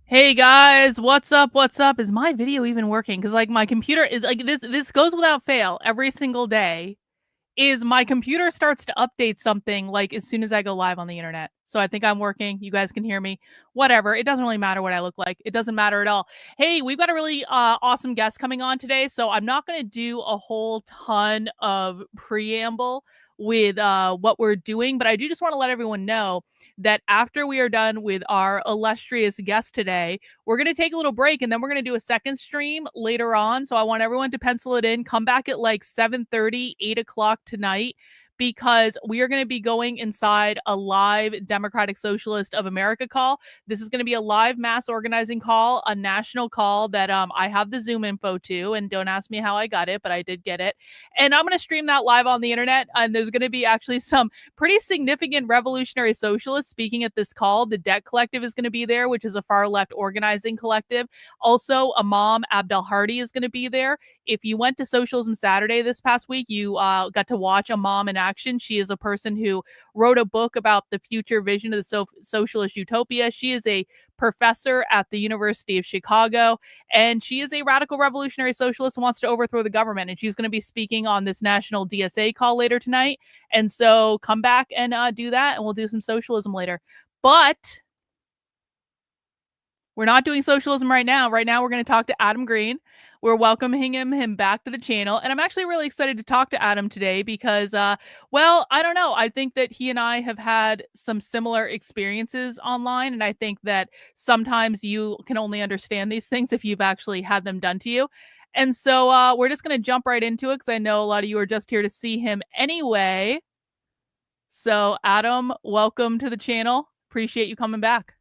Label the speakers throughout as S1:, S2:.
S1: Hey guys, what's up? What's up? Is my video even working? Because like my computer is like this goes without fail every single day. Is my computer starts to update something like as soon as I go live on the internet. So I think I'm working. You guys can hear me. Whatever. It doesn't really matter what I look like. It doesn't matter at all. Hey, we've got a really awesome guest coming on today. So I'm not going to do a whole ton of preamble with what we're doing, but I do just want to let everyone know that after we are done with our illustrious guest today, we're going to take a little break and then we're going to do a second stream later on. So I want everyone to pencil it in. Come back at like 7:30, 8 o'clock tonight because we are going to be going inside a live Democratic Socialist of America call. This is going to be a live mass organizing call, a national call that I have the Zoom info to, and don't ask me how I got it, but I did get it. And I'm going to stream that live on the internet. And there's going to be actually some pretty significant revolutionary socialists speaking at this call. The Debt Collective is going to be there, which is a far left organizing collective. Also, Imam Abdel Hardy is going to be there. If you went to Socialism Saturday this past week, you got to watch Imam in action. She is a person who wrote a book about the future vision of the socialist utopia. She is a professor at the University of Chicago, and she is a radical revolutionary socialist who wants to overthrow the government. And she's going to be speaking on this national DSA call later tonight. And so come back and do that, and we'll do some socialism later. But we're not doing socialism right now. Right now, we're going to talk to Adam Green. We're welcoming him back to the channel. And I'm actually really excited to talk to Adam today because, well, I don't know. I think that he and I have had some similar experiences online. And I think that sometimes you can only understand these things if you've actually had them done to you. And so we're just going to jump right into it because I know a lot of you are just here to see him anyway. So, Adam, welcome to the channel. Appreciate you coming back.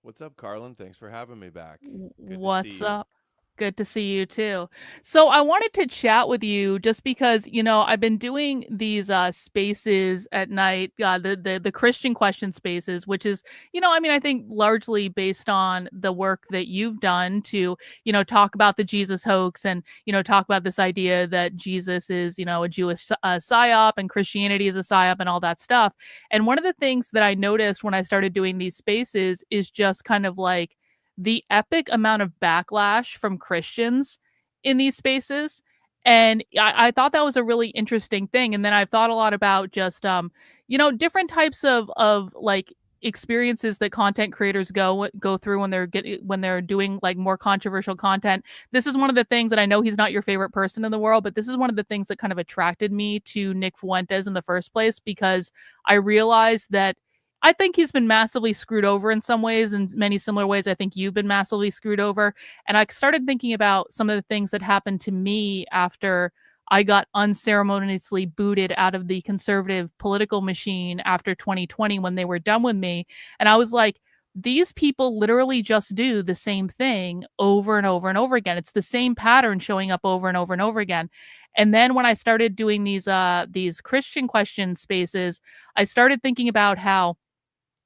S2: What's up, Karlyn? Thanks for having me back. Good to see
S1: What's
S2: you.
S1: up? Good to see you too. So I wanted to chat with you just because, I've been doing these spaces at night, the Christian question spaces, which is, I think largely based on the work that you've done to, talk about the Jesus hoax and, talk about this idea that Jesus is, a Jewish psyop and Christianity is a psyop and all that stuff. And one of the things that I noticed when I started doing these spaces is just kind of like the epic amount of backlash from Christians in these spaces. And I thought that was a really interesting thing. And then I've thought a lot about just different types of like experiences that content creators go through when they're doing like more controversial content. This is one of the things that I know he's not your favorite person in the world, but this is one of the things that kind of attracted me to Nick Fuentes in the first place because I realized that I think he's been massively screwed over in some ways. In many similar ways, I think you've been massively screwed over. And I started thinking about some of the things that happened to me after I got unceremoniously booted out of the conservative political machine after 2020 when they were done with me. And I was like, these people literally just do the same thing over and over and over again. It's the same pattern showing up over and over and over again. And then when I started doing these Christian question spaces, I started thinking about how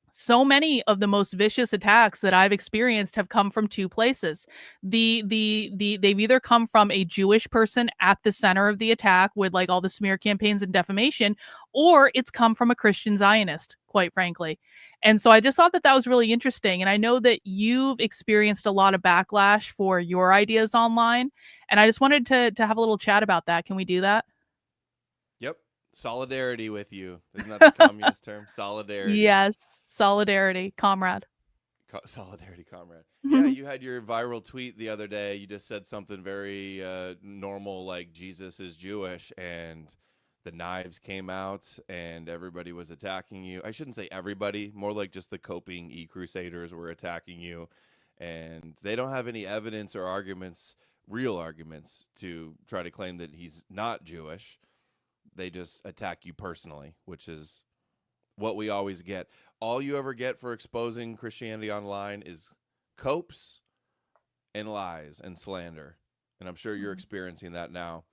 S1: so many of the most vicious attacks that I've experienced have come from two places. They've either come from a Jewish person at the center of the attack with like all the smear campaigns and defamation, or it's come from a Christian Zionist, quite frankly. And so I just thought that that was really interesting. And I know that you've experienced a lot of backlash for your ideas online. And I just wanted to have a little chat about that. Can we do that?
S2: Yep. Solidarity with you. Isn't that the communist term? Solidarity.
S1: Yes, solidarity, comrade.
S2: Solidarity, comrade. Yeah, you had your viral tweet the other day. You just said something very normal like Jesus is Jewish and the knives came out and everybody was attacking you. I shouldn't say everybody, more like just the coping Crusaders were attacking you. And they don't have any evidence or arguments, real arguments, to try to claim that he's not Jewish. They just attack you personally, which is what we always get. All you ever get for exposing Christianity online is copes and lies and slander. And I'm sure you're experiencing that now.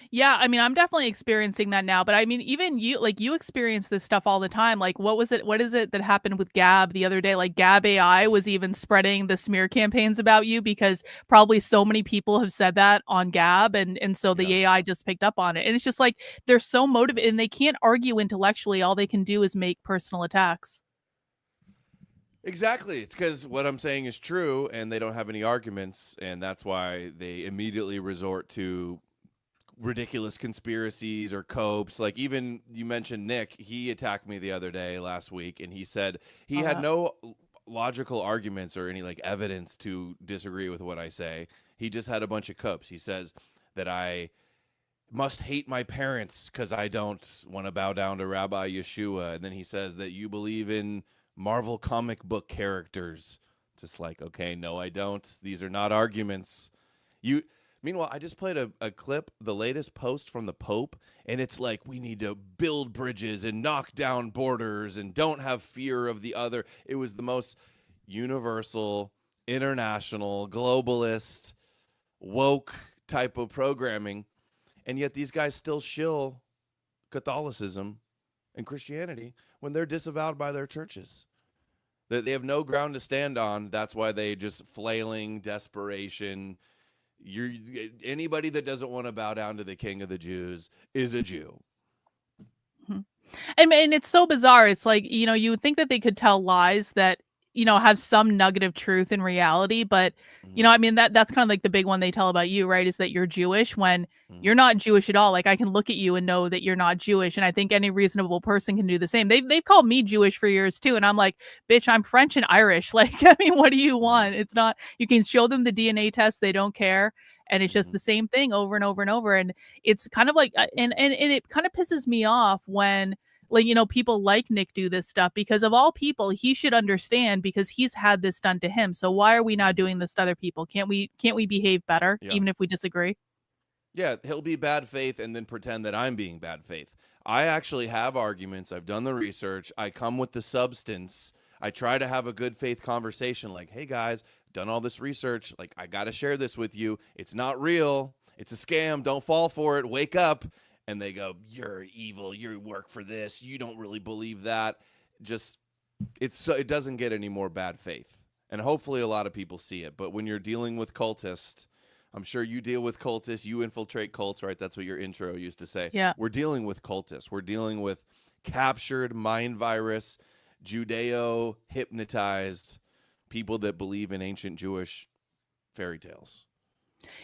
S1: Yeah, I mean, I'm definitely experiencing that now, but I mean, even you experience this stuff all the time. Like, what is it that happened with Gab the other day? Like, Gab AI was even spreading the smear campaigns about you because probably so many people have said that on Gab, and so
S2: Yeah.
S1: the AI just picked up on it. And it's just like, they're so motivated and they can't argue intellectually. All they can do is make personal attacks.
S2: Exactly. It's because what I'm saying is true, and they don't have any arguments, and that's why they immediately resort to ridiculous conspiracies or copes. Like, even you mentioned Nick, he attacked me the other day last week, and he said he had
S1: That.
S2: no logical arguments or any like evidence to disagree with what I say. He just had a bunch of copes. He says that I must hate my parents because I don't want to bow down to Rabbi Yeshua. And then he says that you believe in Marvel comic book characters. Just like, okay, no, I don't. These are not arguments. You. Meanwhile, I just played a clip, the latest post from the Pope, and it's like we need to build bridges and knock down borders and don't have fear of the other. It was the most universal, international, globalist, woke type of programming. And yet these guys still shill Catholicism and Christianity when they're disavowed by their churches. They have no ground to stand on. That's why they just flailing, desperation. Anybody that doesn't want to bow down to the King of the Jews is a Jew.
S1: Mhm. And it's so bizarre. It's like, you would think that they could tell lies that, have some nugget of truth in reality, but I mean that's kind of like the big one they tell about you, right? Is that you're Jewish when
S2: Mm-hmm.
S1: you're not Jewish at all. Like I can look at you and know that you're not Jewish, and I think any reasonable person can do the same. They've called me Jewish for years too, and I'm like, bitch, I'm French and Irish. Like, I mean, what do you
S2: Mm-hmm.
S1: want? It's not. You can show them the DNA test, they don't care, and it's just
S2: Mm-hmm.
S1: the same thing over and over and over. And it's kind of like, and it kind of pisses me off when like people like Nick do this stuff, because of all people he should understand, because he's had this done to him. So why are we now doing this to other people? Can't we behave better
S2: Yeah.
S1: even if we disagree?
S2: Yeah, he'll be bad faith and then pretend that I'm being bad faith. I actually have arguments. I've done the research. I come with the substance. I try to have a good faith conversation like, hey guys, done all this research. Like, I got to share this with you. It's not real. It's a scam. Don't fall for it. Wake up. And they go, you're evil. You work for this. You don't really believe that. Just, it doesn't get any more bad faith. And hopefully a lot of people see it. But when you're dealing with cultists, I'm sure you deal with cultists. You infiltrate cults, right? That's what your intro used to say.
S1: Yeah.
S2: We're dealing with cultists. We're dealing with captured mind virus, Judeo hypnotized people that believe in ancient Jewish fairy tales.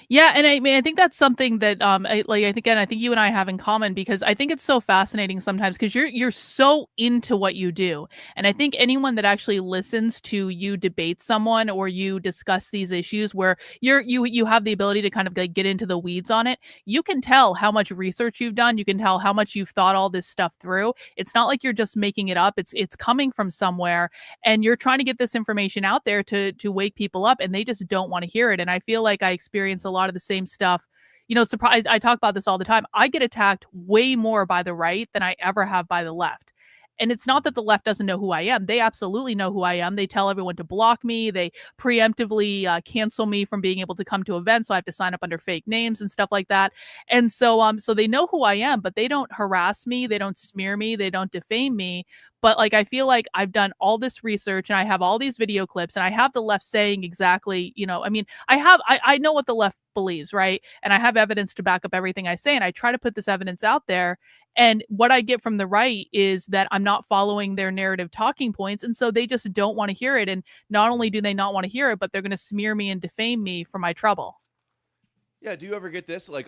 S1: Yeah, and I mean, I think that's something that, I think you and I have in common, because I think it's so fascinating sometimes, because you're so into what you do, and I think anyone that actually listens to you debate someone or you discuss these issues where you have the ability to kind of like get into the weeds on it, you can tell how much research you've done. You can tell how much you've thought all this stuff through. It's not like you're just making it up. It's coming from somewhere, and you're trying to get this information out there to wake people up, and they just don't want to hear it. And I feel like I experience a lot of the same stuff. Surprise, I talk about this all the time. I get attacked way more by the right than I ever have by the left. And it's not that the left doesn't know who I am. They absolutely know who I am. They tell everyone to block me. They preemptively cancel me from being able to come to events, so I have to sign up under fake names and stuff like that. And so they know who I am, but they don't harass me. They don't smear me. They don't defame me. But like, I feel like I've done all this research and I have all these video clips, and I have the left saying exactly, I mean, I know what the left believes, right? And I have evidence to back up everything I say, and I try to put this evidence out there. And what I get from the right is that I'm not following their narrative talking points. And so they just don't want to hear it. And not only do they not want to hear it, but they're going to smear me and defame me for my trouble.
S2: Yeah, do you ever get this? Like,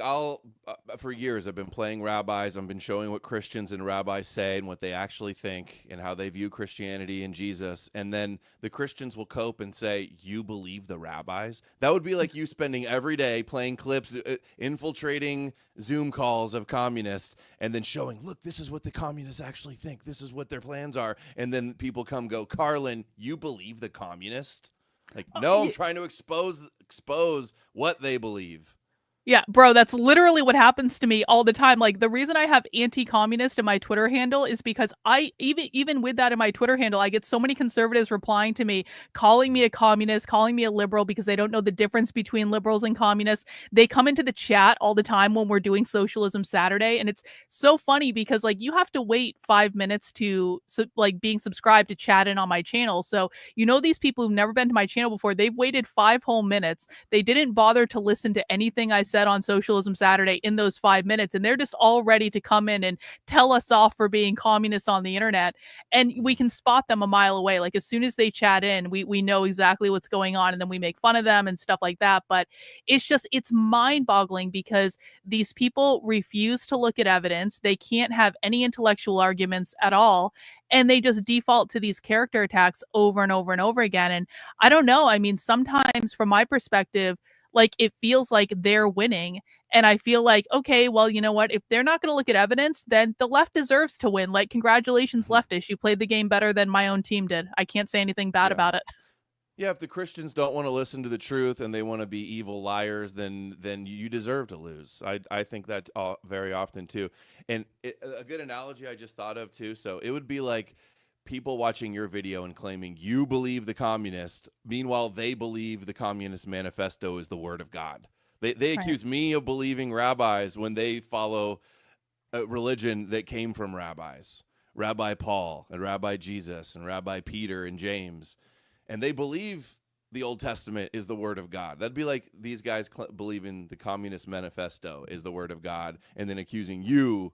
S2: for years, I've been playing rabbis. I've been showing what Christians and rabbis say and what they actually think and how they view Christianity and Jesus. And then the Christians will cope and say, you believe the rabbis? That would be like you spending every day playing clips, infiltrating Zoom calls of communists, and then showing, look, this is what the communists actually think. This is what their plans are. And then people come go, Karlyn, you believe the communist? Like, no, I'm trying to expose what they believe.
S1: Yeah, bro, that's literally what happens to me all the time. Like, the reason I have anti-communist in my Twitter handle is because I even with that in my Twitter handle, I get so many conservatives replying to me, calling me a communist, calling me a liberal, because they don't know the difference between liberals and communists. They come into the chat all the time when we're doing Socialism Saturday, and it's so funny because like you have to wait 5 minutes to like being subscribed to chat in on my channel. So, these people who've never been to my channel before, they've waited 5 whole minutes. They didn't bother to listen to anything I said on Socialism Saturday in those 5 minutes, and they're just all ready to come in and tell us off for being communists on the internet. And we can spot them a mile away. Like as soon as they chat in, we know exactly what's going on, and then we make fun of them and stuff like that. But it's mind-boggling because these people refuse to look at evidence. They can't have any intellectual arguments at all, and they just default to these character attacks over and over and over again. And I don't know. I mean, sometimes from my perspective, like it feels like they're winning. And I feel like, okay, well, you know what? If they're not going to look at evidence, then the left deserves to win. Like, congratulations,
S2: Mhm.
S1: leftists. You played the game better than my own team did. I can't say anything bad
S2: Yeah.
S1: about it.
S2: Yeah, if the Christians don't want to listen to the truth and they want to be evil liars, then you deserve to lose. I think that very often too. And a good analogy I just thought of too. So it would be like people watching your video and claiming you believe the communist, meanwhile they believe the Communist Manifesto is the word of God. They
S1: Right.
S2: accuse me of believing rabbis when they follow a religion that came from rabbis, Rabbi Paul and Rabbi Jesus and Rabbi Peter and James, and they believe the Old Testament is the word of God. That'd be like these guys believing the Communist Manifesto is the word of God and then accusing you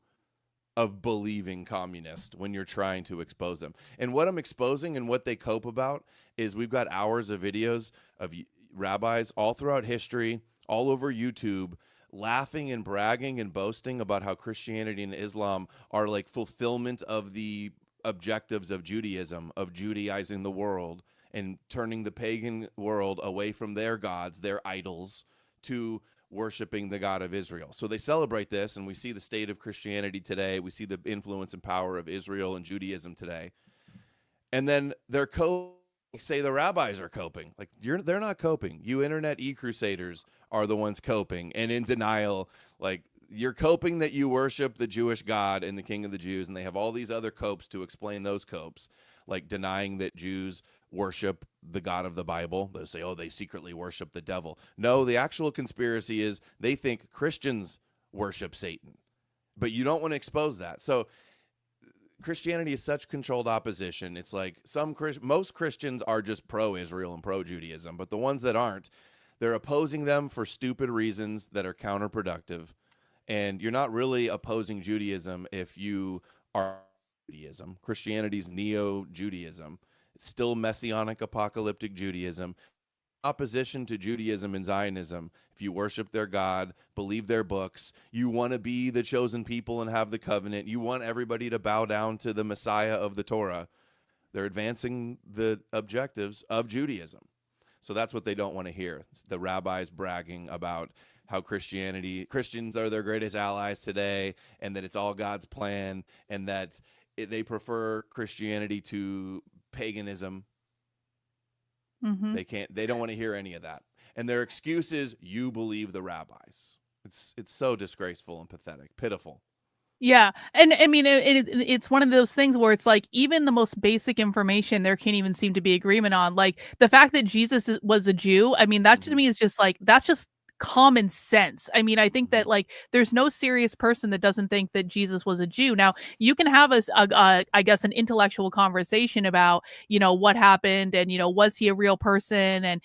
S2: of believing communist when you're trying to expose them. And what I'm exposing and what they cope about is we've got hours of videos of rabbis all throughout history, all over YouTube, laughing and bragging and boasting about how Christianity and Islam are like fulfillment of the objectives of Judaism, of Judaizing the world and turning the pagan world away from their gods, their idols, to worshiping the God of Israel. So they celebrate this, and we see the state of Christianity today. We see the influence and power of Israel and Judaism today. And then they're say the rabbis are coping. Like they're not coping. You internet e-crusaders are the ones coping and in denial. Like you're coping that you worship the Jewish God and the King of the Jews, and they have all these other copes to explain those copes, like denying that Jews worship the God of the Bible. They say, oh, they secretly worship the devil. No, the actual conspiracy is they think Christians worship Satan, but you don't want to expose that. So Christianity is such controlled opposition. It's like most Christians are just pro-Israel and pro-Judaism, but the ones that aren't, they're opposing them for stupid reasons that are counterproductive. And you're not really opposing Judaism if you are Judaism. Christianity's neo-Judaism. It's still messianic apocalyptic Judaism. Opposition to Judaism and Zionism. If you worship their God, believe their books, you want to be the chosen people and have the covenant, you want everybody to bow down to the Messiah of the Torah, they're advancing the objectives of Judaism. So that's what they don't want to hear. It's the rabbis bragging about how Christians are their greatest allies today, and that it's all God's plan, and that they prefer Christianity to paganism.
S1: Mm-hmm.
S2: They don't want to hear any of that. And their excuse is you believe the rabbis. It's so disgraceful and pathetic, pitiful.
S1: Yeah, and I mean, it's one of those things where it's like even the most basic information there can't even seem to be agreement on. Like the fact that Jesus was a Jew, I mean, that to
S2: Mm-hmm.
S1: me is just like that's just common sense. I mean, I think
S2: Mm-hmm.
S1: that like there's no serious person that doesn't think that Jesus was a Jew. Now, you can have I guess an intellectual conversation about, what happened and, was he a real person and,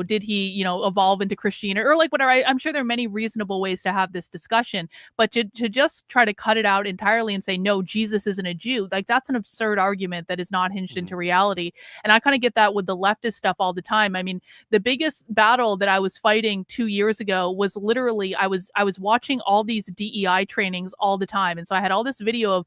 S1: did he, evolve into Christianity or like whatever. I'm sure there are many reasonable ways to have this discussion, but to just try to cut it out entirely and say, no, Jesus isn't a Jew, like that's an absurd argument that is not hinged
S2: Mm-hmm.
S1: into reality. And I kind of get that with the leftist stuff all the time. I mean, the biggest battle that I was fighting 2 years ago was literally I was watching all these DEI trainings all the time. And so I had all this video of,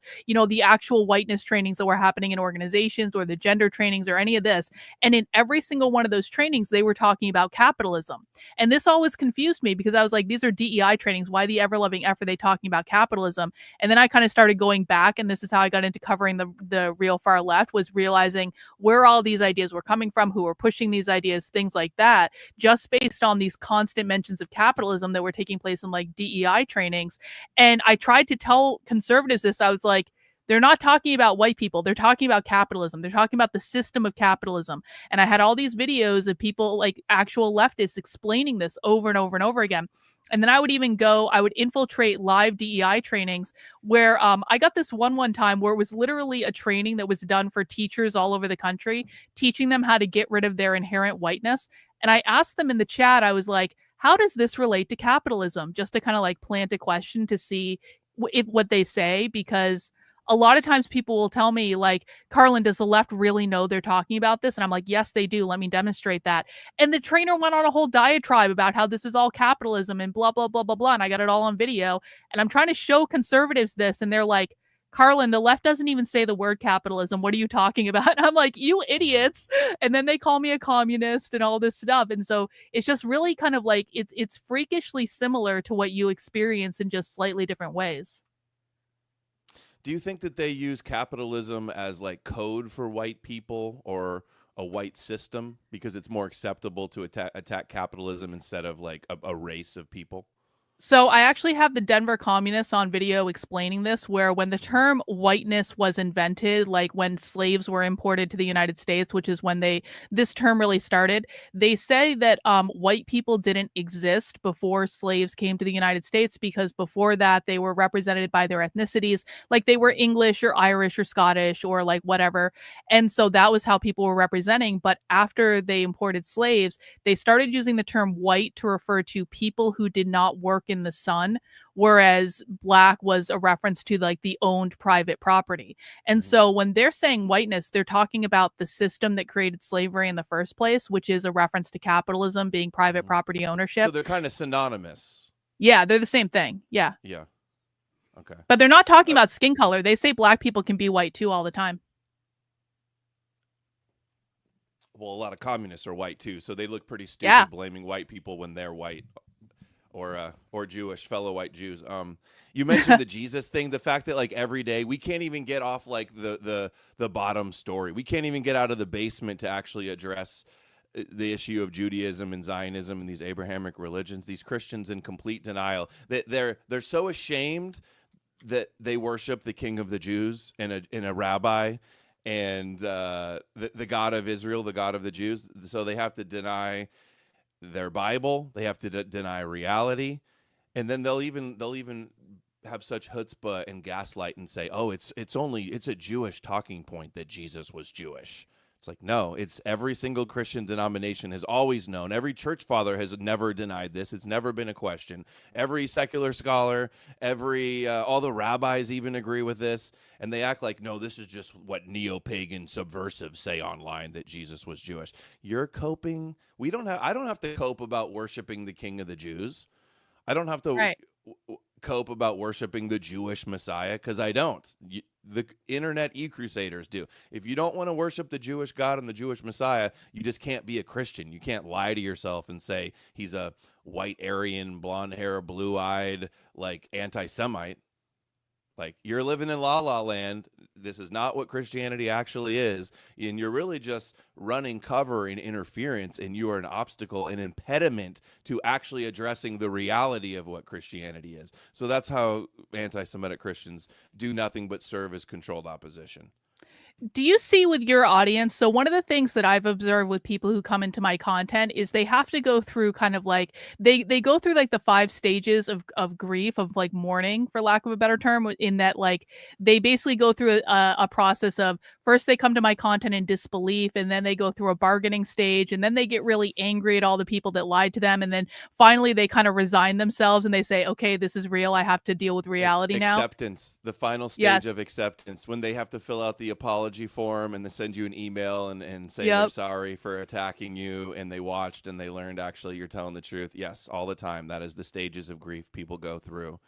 S1: the actual whiteness trainings that were happening in organizations or the gender trainings or any of this. And in every single one of those trainings, they were talking about capitalism. And this always confused me because I was like, these are DEI trainings. Why the ever loving F are they talking about capitalism? And then I kind of started going back, and this is how I got into covering the real far left, was realizing where all these ideas were coming from, who were pushing these ideas, things like that, just based on these constant mentions of capitalism that were taking place in like DEI trainings. And I tried to tell conservatives this. I was like, they're not talking about white people. They're talking about capitalism. They're talking about the system of capitalism. And I had all these videos of people, like actual leftists, explaining this over and over and over again. And then I would infiltrate live DEI trainings where I got this one time where it was literally a training that was done for teachers all over the country, teaching them how to get rid of their inherent whiteness. And I asked them in the chat, I was like, how does this relate to capitalism? Just to kind of like plant a question to see if what they say, because a lot of times people will tell me like, Karlyn, does the left really know they're talking about this? And I'm like, yes, they do. Let me demonstrate that. And the trainer went on a whole diatribe about how this is all capitalism and blah, blah, blah, blah, blah. And I got it all on video. And I'm trying to show conservatives this, and they're like, Karlyn, the left doesn't even say the word capitalism. What are you talking about? And I'm like, you idiots. And then they call me a communist and all this stuff. And so it's just really kind of like it's freakishly similar to what you experience in just slightly different ways.
S2: Do you think that they use capitalism as like code for white people or a white system because it's more acceptable to attack capitalism instead of like a race of people?
S1: So I actually have the Denver Communists on video explaining this, where when the term whiteness was invented, like when slaves were imported to the United States, which is when this term really started, they say that white people didn't exist before slaves came to the United States, because before that they were represented by their ethnicities, like they were English or Irish or Scottish or like whatever. And so that was how people were representing. But after they imported slaves, they started using the term white to refer to people who did not work in the sun, whereas black was a reference to like the owned private property. And so when they're saying whiteness, they're talking about the system that created slavery in the first place, which is a reference to capitalism being private property ownership.
S2: So they're kind of synonymous.
S1: Yeah, they're the same thing. Yeah.
S2: Yeah. Okay.
S1: But they're not talking about skin color. They say black people can be white too all the time.
S2: Well, a lot of communists are white too, so they look pretty stupid blaming white people when they're white. Or Jewish, fellow white Jews. You mentioned the Jesus thing, the fact that like every day we can't even get off like the bottom story. We can't even get out of the basement to actually address the issue of Judaism and Zionism and these Abrahamic religions. These Christians in complete denial. They're so ashamed that they worship the King of the Jews and a rabbi and the God of Israel, the God of the Jews. So they have to deny their Bible, they have to deny reality, and then they'll even have such chutzpah and gaslight and say, "Oh, it's a Jewish talking point that Jesus was Jewish." It's like, no, it's every single Christian denomination has always known. Every church father has never denied this. It's never been a question. Every secular scholar, all the rabbis even agree with this, and they act like, no, this is just what neo-pagan subversives say online, that Jesus was Jewish. You're coping. I don't have to cope about worshiping the King of the Jews. I don't have to cope about worshiping the Jewish Messiah, because I don't. The internet e-crusaders do. If you don't want to worship the Jewish God and the Jewish Messiah, you just can't be a Christian. You can't lie to yourself and say he's a white Aryan, blonde hair, blue-eyed, like anti-Semite. Like, you're living in La La Land. This is not what Christianity actually is. And you're really just running cover and interference, and you are an obstacle, an impediment to actually addressing the reality of what Christianity is. So that's how anti-Semitic Christians do nothing but serve as controlled opposition.
S1: Do you see with your audience? So one of the things that I've observed with people who come into my content is they have to go through kind of like they go through like the 5 stages of grief, of like mourning, for lack of a better term, in that like they basically go through a process of, first they come to my content in disbelief, and then they go through a bargaining stage, and then they get really angry at all the people that lied to them, and then finally they kind of resign themselves and they say, okay, this is real, I have to deal with reality now.
S2: Acceptance, the final stage of acceptance, when they have to fill out the apology form and they send you an email and say they're sorry for attacking you, and they watched and they learned actually you're telling the truth. Yes, all the time. That is the stages of grief people go through.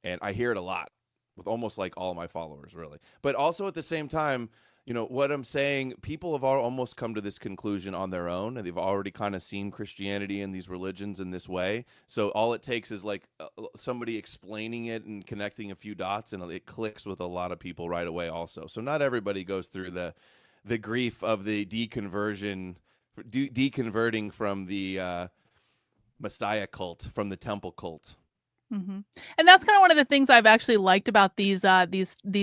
S2: And I hear it a lot with almost like all my followers, really. But also at the same time, you know, what I'm saying, people have almost come to this conclusion on their own, and they've already kind of seen Christianity and these religions in this way. So all it takes is like somebody explaining it and connecting a few dots, and it clicks with a lot of people right away also. So not everybody goes through the grief of the deconversion, deconverting from the Messiah cult, from the temple cult.
S1: Mm-hmm. And that's kind of one of the things I've actually liked about these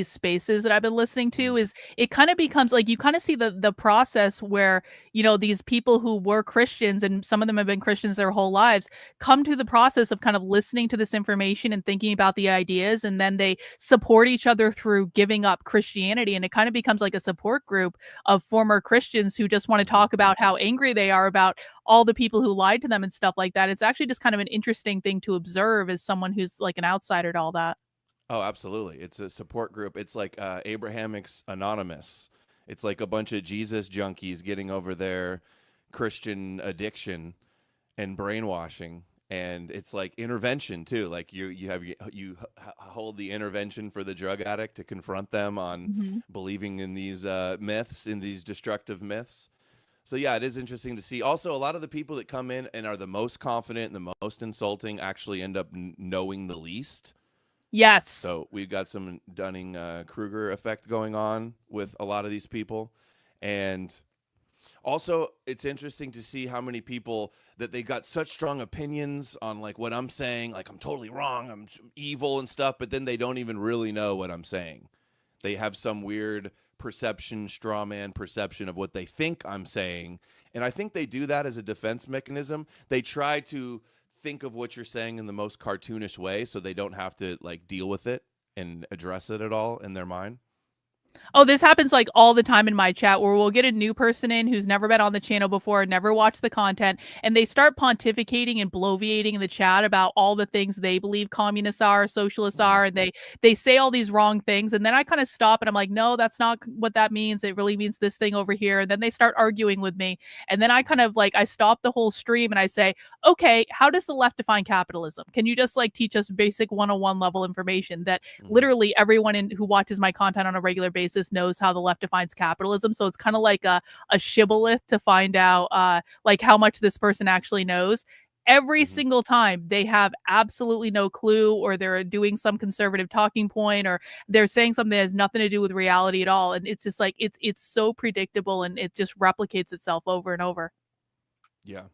S1: spaces that I've been listening to, is it kind of becomes like you kind of see the process where, you know, these people who were Christians, and some of them have been Christians their whole lives, come to the process of kind of listening to this information and thinking about the ideas, and then they support each other through giving up Christianity, and it kind of becomes like a support group of former Christians who just want to talk about how angry they are about all the people who lied to them and stuff like that. It's actually just kind of an interesting thing to observe as someone who's like an outsider to all that.
S2: Oh, absolutely. It's a support group. It's like Abrahamics Anonymous. It's like a bunch of Jesus junkies getting over their Christian addiction and brainwashing. And it's like intervention too. Like hold the intervention for the drug addict to confront them on
S1: Hmm.
S2: believing in these myths, in these destructive myths. So yeah, it is interesting to see. Also, a lot of the people that come in and are the most confident and the most insulting actually end up knowing the least.
S1: Yes.
S2: So we've got some Dunning Kruger effect going on with a lot of these people, and also it's interesting to see how many people that they got such strong opinions on like what I'm saying, like I'm totally wrong, I'm evil and stuff, but then they don't even really know what I'm saying. They have some weird perception, straw man perception of what they think I'm saying. And I think they do that as a defense mechanism. They try to think of what you're saying in the most cartoonish way so they don't have to like deal with it and address it at all in their mind.
S1: Oh, this happens like all the time in my chat where we'll get a new person in who's never been on the channel before, never watched the content, and they start pontificating and bloviating in the chat about all the things they believe communists are, socialists
S2: Mm-hmm.
S1: are, and they say all these wrong things. And then I kind of stop and I'm like, no, that's not what that means. It really means this thing over here. And then they start arguing with me. And then I kind of like I stop the whole stream and I say, okay, how does the left define capitalism? Can you just like teach us basic 101 level information that
S2: Mm-hmm.
S1: literally everyone who watches my content on a regular basis knows how the left defines capitalism. So it's kind of like a shibboleth to find out like how much this person actually knows. Every
S2: Mm-hmm.
S1: single time they have absolutely no clue, or they're doing some conservative talking point, or they're saying something that has nothing to do with reality at all. And it's just like it's so predictable and it just replicates itself over and over.
S2: Yeah.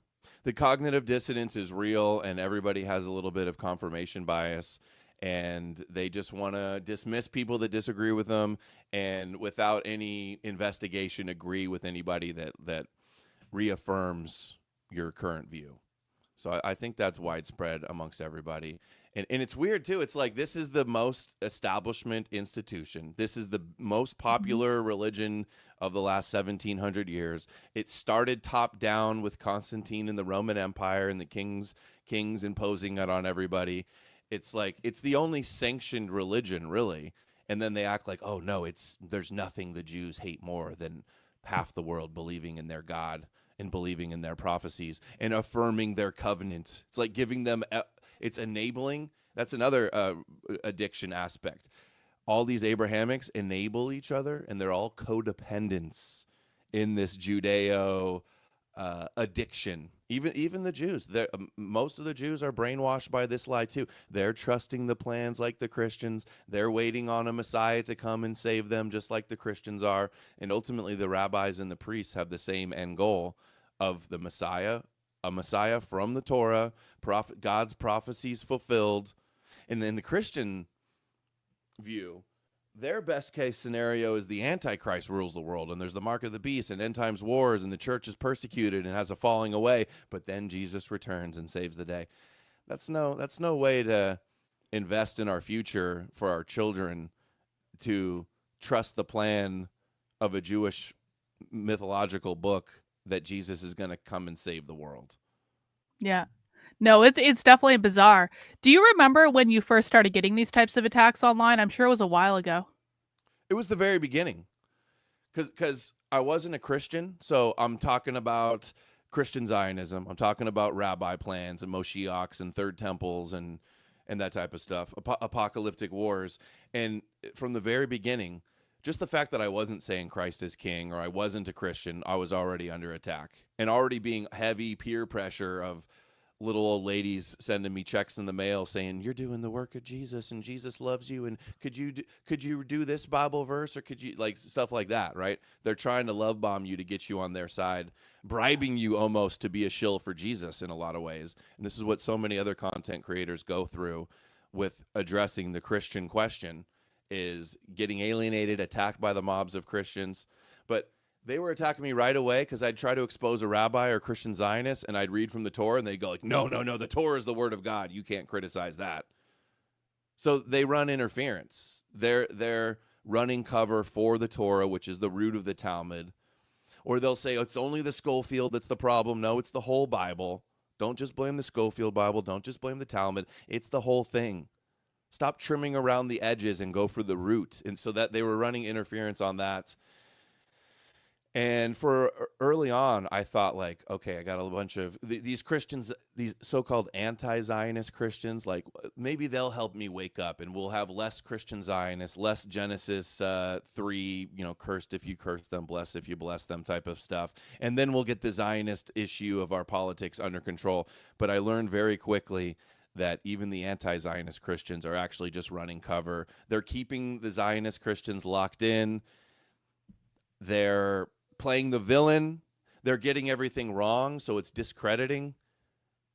S2: The cognitive dissonance is real, and everybody has a little bit of confirmation bias, and they just want to dismiss people that disagree with them, and without any investigation, agree with anybody that reaffirms your current view. So I think that's widespread amongst everybody. And it's weird too. It's like this is the most establishment institution. This is the most
S1: Mhm.
S2: popular religion of the last 1700 years. It started top down with Constantine and the Roman Empire and the kings imposing it on everybody. It's like it's the only sanctioned religion really. And then they act like, "Oh no, there's nothing the Jews hate more than half the world believing in their God and believing in their prophecies and affirming their covenant." It's like giving them, it's enabling. That's another addiction aspect. All these Abrahamics enable each other, and they're all codependents in this Judeo addiction. Even the Jews, most of the Jews are brainwashed by this lie too. They're trusting the plans like the Christians. They're waiting on a Messiah to come and save them, just like the Christians are. And ultimately, the rabbis and the priests have the same end goal of the Messiah, a Messiah from the Torah, God's prophecies fulfilled. And then the Christian view, their best case scenario is the Antichrist rules the world, and there's the mark of the beast and end times wars, and the church is persecuted and has a falling away, but then Jesus returns and saves the day. That's no way to invest in our future for our children, to trust the plan of a Jewish mythological book that Jesus is going to come and save the world.
S1: Yeah. No, it's definitely bizarre. Do you remember when you first started getting these types of attacks online? I'm sure it was a while ago.
S2: It was the very beginning, because I wasn't a Christian, so I'm talking about Christian Zionism. I'm talking about rabbi plans and Moshiachs and third temples and that type of stuff, apocalyptic wars. And from the very beginning, just the fact that I wasn't saying Christ is king, or I wasn't a Christian, I was already under attack and already being heavy peer pressure of little old ladies sending me checks in the mail saying you're doing the work of Jesus and Jesus loves you, and could you do this Bible verse, or could you, like, stuff like that, right? They're trying to love bomb you to get you on their side, bribing you almost to be a shill for Jesus in a lot of ways. And this is what so many other content creators go through with addressing the Christian question, is getting alienated, attacked by the mobs of Christians. But they were attacking me right away because I'd try to expose a rabbi or Christian Zionist, and I'd read from the Torah, and they'd go like, no, the Torah is the word of God. You can't criticize that. So they run interference. They're running cover for the Torah, which is the root of the Talmud, Or they'll say, it's only the Schofield that's the problem. No, it's the whole Bible. Don't just blame the Schofield Bible. Don't just blame the Talmud. It's the whole thing. Stop trimming around the edges and go for the root. And so that they were running interference on that. And for early on, I thought like, okay, I got a bunch of these Christians, these so-called anti-Zionist Christians, like maybe they'll help me wake up and we'll have less Christian Zionists, less Genesis 3, cursed if you curse them, blessed if you bless them type of stuff. And then we'll get the Zionist issue of our politics under control. But I learned very quickly that even the anti-Zionist Christians are actually just running cover. They're keeping the Zionist Christians locked in. They're playing the villain. They're getting everything wrong, so it's discrediting.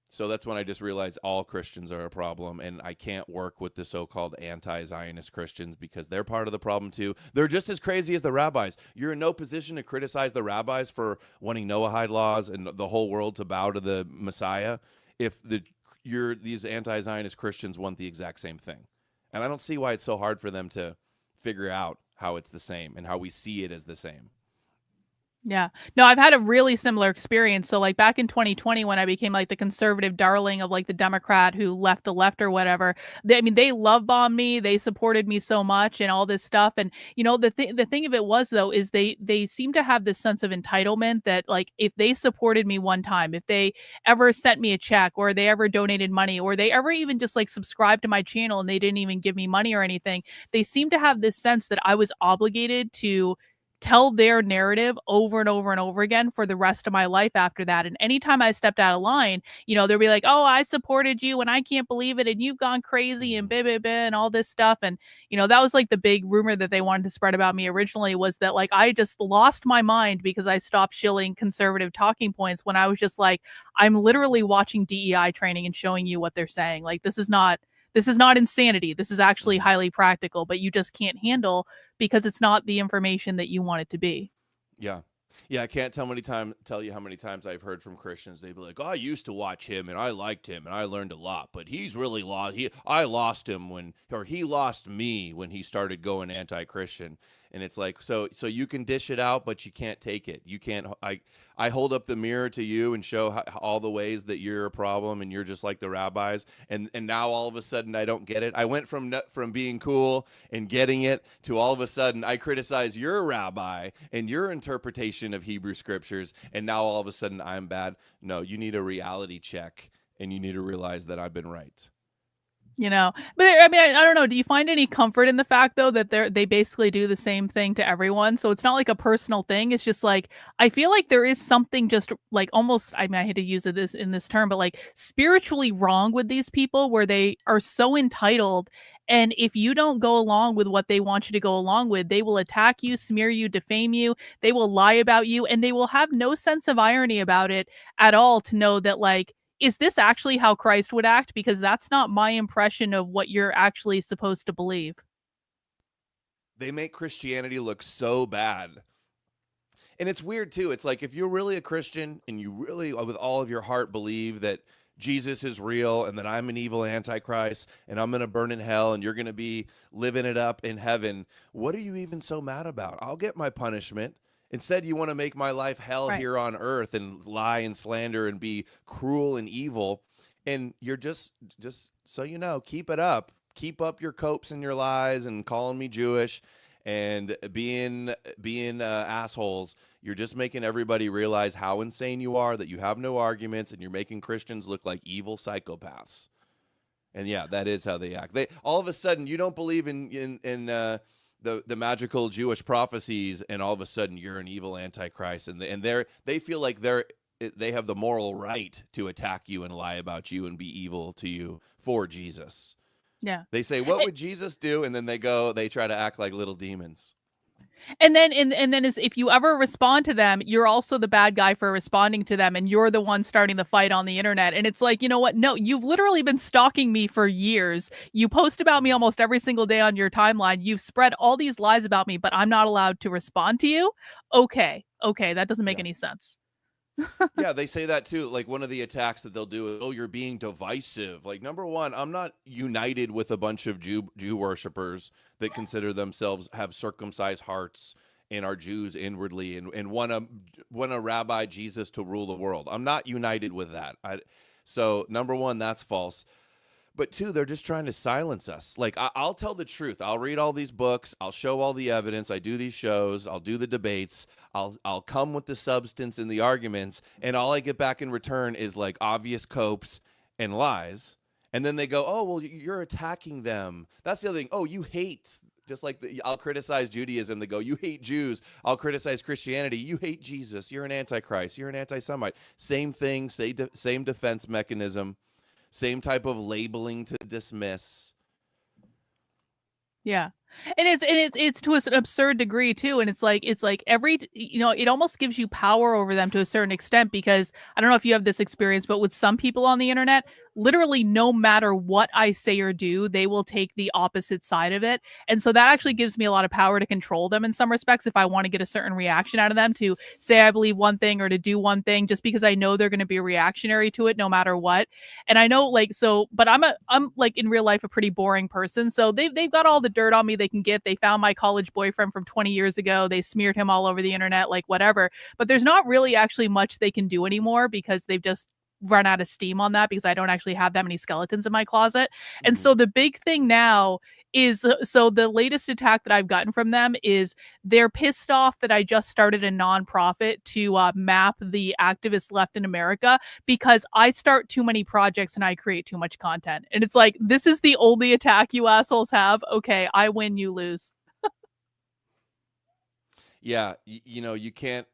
S2: So that's when I just realized all Christians are a problem, and I can't work with the so-called anti-Zionist Christians because they're part of the problem too. They're just as crazy as the rabbis. You're in no position to criticize the rabbis for wanting Noahide laws and the whole world to bow to the Messiah if these anti-Zionist Christians want the exact same thing. And I don't see why it's so hard for them to figure out how it's the same and how we see it as the same.
S1: Yeah. No, I've had a really similar experience. So like back in 2020 when I became like the conservative darling of like the Democrat who left the left or whatever, they love bombed me. They supported me so much and all this stuff. And the thing of it was though is they seem to have this sense of entitlement that like if they supported me one time, if they ever sent me a check or they ever donated money or they ever even just like subscribed to my channel and they didn't even give me money or anything, they seem to have this sense that I was obligated to tell their narrative over and over and over again for the rest of my life after that. And anytime I stepped out of line, they'll be like, oh, I supported you and I can't believe it. And you've gone crazy and blah, blah, blah, and all this stuff. And, that was like the big rumor that they wanted to spread about me originally was that like I just lost my mind because I stopped shilling conservative talking points when I was just like, I'm literally watching DEI training and showing you what they're saying. Like, this is not insanity. This is actually highly practical, but you just can't handle because it's not the information that you want it to be.
S2: Yeah. Yeah, I can't tell you how many times I've heard from Christians. They'd be like, "Oh, I used to watch him, and I liked him, and I learned a lot. But he's really lost. I lost him he lost me when he started going anti-Christian." And it's like, so you can dish it out, but you can't take it. You can't. I hold up the mirror to you and show all the ways that you're a problem, and you're just like the rabbis. And now all of a sudden I don't get it. I went from being cool and getting it to all of a sudden I criticize your rabbi and your interpretation of Hebrew scriptures, and now all of a sudden I'm bad. No, you need a reality check, and you need to realize that I've been right.
S1: But I don't know. Do you find any comfort in the fact though that they basically do the same thing to everyone? So it's not like a personal thing. It's just like I feel like there is something just like almost. I hate to use this in this term, but like spiritually wrong with these people where they are so entitled. And if you don't go along with what they want you to go along with, they will attack you, smear you, defame you. They will lie about you, and they will have no sense of irony about it at all. To know that like, is this actually how Christ would act? Because that's not my impression of what you're actually supposed to believe.
S2: They make Christianity look so bad. And it's weird too. It's like if you're really a Christian and you really with all of your heart believe that Jesus is real and that I'm an evil antichrist and I'm going to burn in hell and you're going to be living it up in heaven, what are you even so mad about? I'll get my punishment. Instead, you want to make my life hell
S1: Right.
S2: here on earth and lie and slander and be cruel and evil. And you're just so you know, keep it up. Keep up your copes and your lies and calling me Jewish and being assholes. You're just making everybody realize how insane you are, that you have no arguments, and you're making Christians look like evil psychopaths. And yeah, that is how they act. They all of a sudden you don't believe in the magical Jewish prophecies, and all of a sudden you're an evil antichrist, and they feel like they have the moral right to attack you and lie about you and be evil to you for Jesus.
S1: Yeah.
S2: They say, "What would Jesus do?" And then they try to act like little demons.
S1: And then is if you ever respond to them, you're also the bad guy for responding to them, and you're the one starting the fight on the internet. And it's like, you know what? No, you've literally been stalking me for years. You post about me almost every single day on your timeline. You've spread all these lies about me, but I'm not allowed to respond to you. Okay, that doesn't make
S2: Yeah.
S1: any sense.
S2: Yeah, they say that too. Like one of the attacks that they'll do is, "Oh, you're being divisive." Like, number one, I'm not united with a bunch of Jew worshipers that consider themselves have circumcised hearts and are Jews inwardly and want a rabbi Jesus to rule the world. I'm not united with that. So number one, that's false. But two, they're just trying to silence us. Like, I'll tell the truth. I'll read all these books. I'll show all the evidence. I do these shows. I'll do the debates. I'll come with the substance and the arguments, and all I get back in return is like obvious copes and lies. And then they go, "Oh, well, you're attacking them." That's the other thing. Oh, you hate. Just like I'll criticize Judaism. They go, "You hate Jews." I'll criticize Christianity. You hate Jesus. You're an antichrist. You're an anti-Semite. Same thing. Same defense mechanism. Same type of labeling to dismiss.
S1: Yeah. And it's to an absurd degree too. And it's like every, it almost gives you power over them to a certain extent, because I don't know if you have this experience, but with some people on the internet, literally no matter what I say or do, they will take the opposite side of it. And so that actually gives me a lot of power to control them in some respects if I want to get a certain reaction out of them, to say I believe one thing or to do one thing, just because I know they're going to be reactionary to it no matter what. And I know, like, so, but I'm like in real life a pretty boring person. So they've got all the dirt on me they can get. They found my college boyfriend from 20 years ago. They smeared him all over the internet, like whatever. But there's not really actually much they can do anymore, because they've just run out of steam on that, because I don't actually have that many skeletons in my closet. And so the big thing now is, so the latest attack that I've gotten from them is they're pissed off that I just started a nonprofit to map the activist left in America, because I start too many projects and I create too much content. And it's like, this is the only attack you assholes have. Okay, I win, you lose.
S2: Yeah, you can't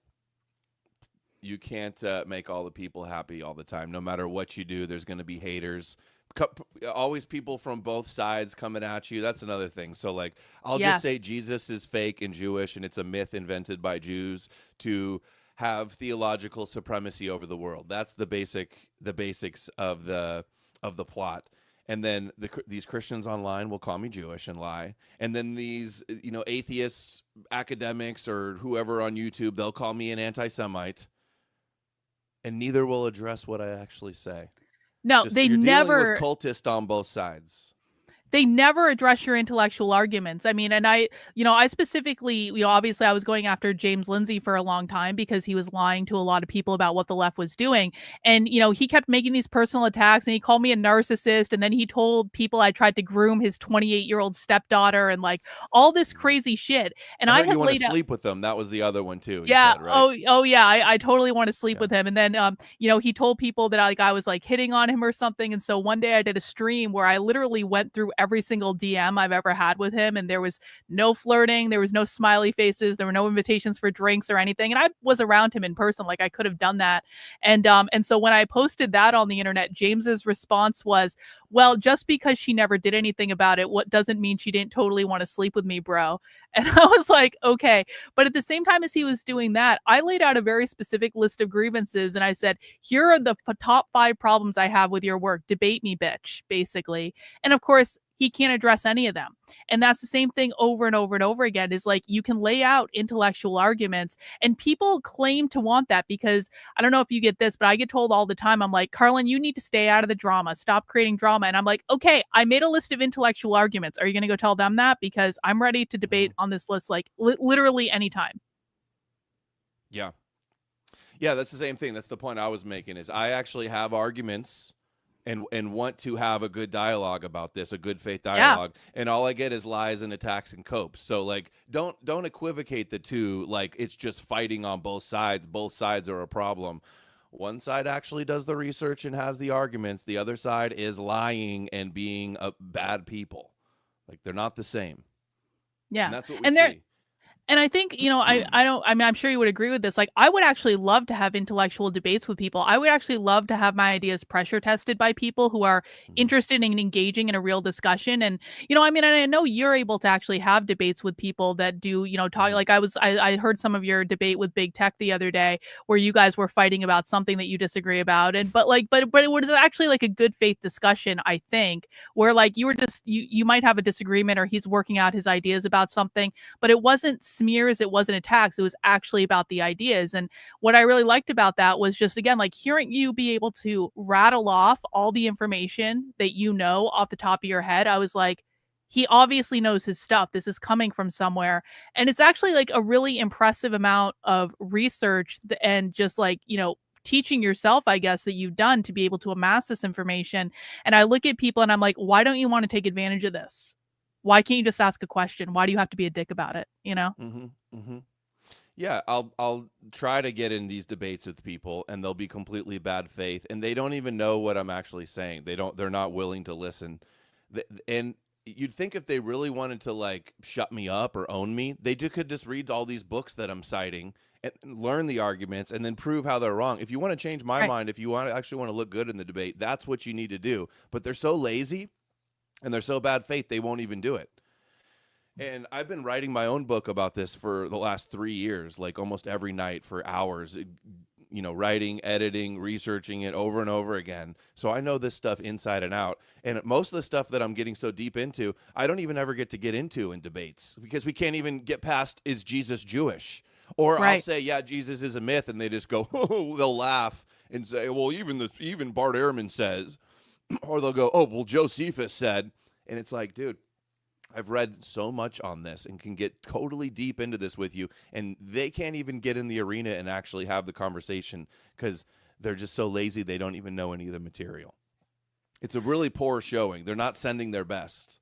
S2: make all the people happy all the time. No matter what you do, there's going to be haters. Always people from both sides coming at you. That's another thing. So like, I'll just say Jesus is fake and Jewish, and it's a myth invented by Jews to have theological supremacy over the world. That's the basics of the plot. And then these Christians online will call me Jewish and lie. And then these, atheists, academics, or whoever on YouTube, they'll call me an anti-Semite. And neither will address what I actually say.
S1: No, they
S2: you're
S1: never
S2: dealing with cultists on both sides.
S1: They never address your intellectual arguments. I mean, and I specifically, obviously I was going after James Lindsay for a long time because he was lying to a lot of people about what the left was doing. And, he kept making these personal attacks, and he called me a narcissist. And then he told people I tried to groom his 28-year-old stepdaughter and like all this crazy shit. And I
S2: heard
S1: had
S2: you want to sleep with them. That was the other one too.
S1: Yeah.
S2: Said, right?
S1: Oh yeah. I totally want to sleep with him. And then, he told people that I was like hitting on him or something. And so one day I did a stream where I literally went through every single DM I've ever had with him, and there was no flirting, there was no smiley faces, there were no invitations for drinks or anything. And I was around him in person, like I could have done that. And so when I posted that on the internet, James's response was, "Well, just because she never did anything about it, what doesn't mean she didn't totally want to sleep with me, bro." And I was like, okay. But at the same time as he was doing that, I laid out a very specific list of grievances, and I said, here are the top 5 problems I have with your work. Debate me, bitch, basically. And of course, he can't address any of them. And that's the same thing over and over and over again, is like, you can lay out intellectual arguments, and people claim to want that, because I don't know if you get this, but I get told all the time, I'm like, Karlyn, you need to stay out of the drama, stop creating drama. And I'm like, okay, I made a list of intellectual arguments. Are you going to go tell them that? Because I'm ready to debate on this list, like literally anytime.
S2: Yeah. Yeah, that's the same thing. That's the point I was making, is I actually have arguments and want to have a good dialogue about this, a good faith dialogue. Yeah. And all I get is lies and attacks and copes. So like, don't equivocate the two. Like, it's just fighting on both sides. Both sides are a problem. One side actually does the research and has the arguments. The other side is lying and being bad people. Like, they're not the same.
S1: Yeah.
S2: And that's what we see.
S1: And I think, I'm sure you would agree with this. Like, I would actually love to have intellectual debates with people. I would actually love to have my ideas pressure tested by people who are interested in engaging in a real discussion. And, and I know you're able to actually have debates with people that do, talk. Like I heard some of your debate with Big Tech the other day where you guys were fighting about something that you disagree about. And, but it was actually like a good faith discussion, I think, where like you were just, you might have a disagreement, or he's working out his ideas about something, but it wasn't smears, it wasn't attacks, it was actually about the ideas. And what I really liked about that was just, again, like hearing you be able to rattle off all the information that off the top of your head. I was like, he obviously knows his stuff. This is coming from somewhere. And it's actually like a really impressive amount of research and just like, teaching yourself, I guess, that you've done to be able to amass this information. And I look at people and I'm like, why don't you want to take advantage of this? Why can't you just ask a question? Why do you have to be a dick about it?
S2: Mm-hmm. Mm-hmm. Yeah, I'll try to get in these debates with people, and they'll be completely bad faith, and they don't even know what I'm actually saying. They're not willing to listen. And you'd think if they really wanted to like shut me up or own me, they could just read all these books that I'm citing and learn the arguments and then prove how they're wrong. If you want to change my
S1: Right.
S2: mind, if you want to actually want to look good in the debate, that's what you need to do. But they're so lazy and they're so bad faith, they won't even do it. And I've been writing my own book about this for the last 3 years, like almost every night for hours, writing, editing, researching it over and over again. So I know this stuff inside and out. And most of the stuff that I'm getting so deep into, I don't even ever get to get into in debates because we can't even get past, is Jesus Jewish? Or I'll
S1: Right.
S2: say, yeah, Jesus is a myth. And they just go, oh, they'll laugh and say, well, even Bart Ehrman says, or they'll go, oh, well, Josephus said. And it's like, dude, I've read so much on this and can get totally deep into this with you, and they can't even get in the arena and actually have the conversation because they're just so lazy they don't even know any of the material. It's a really poor showing. They're not sending their best.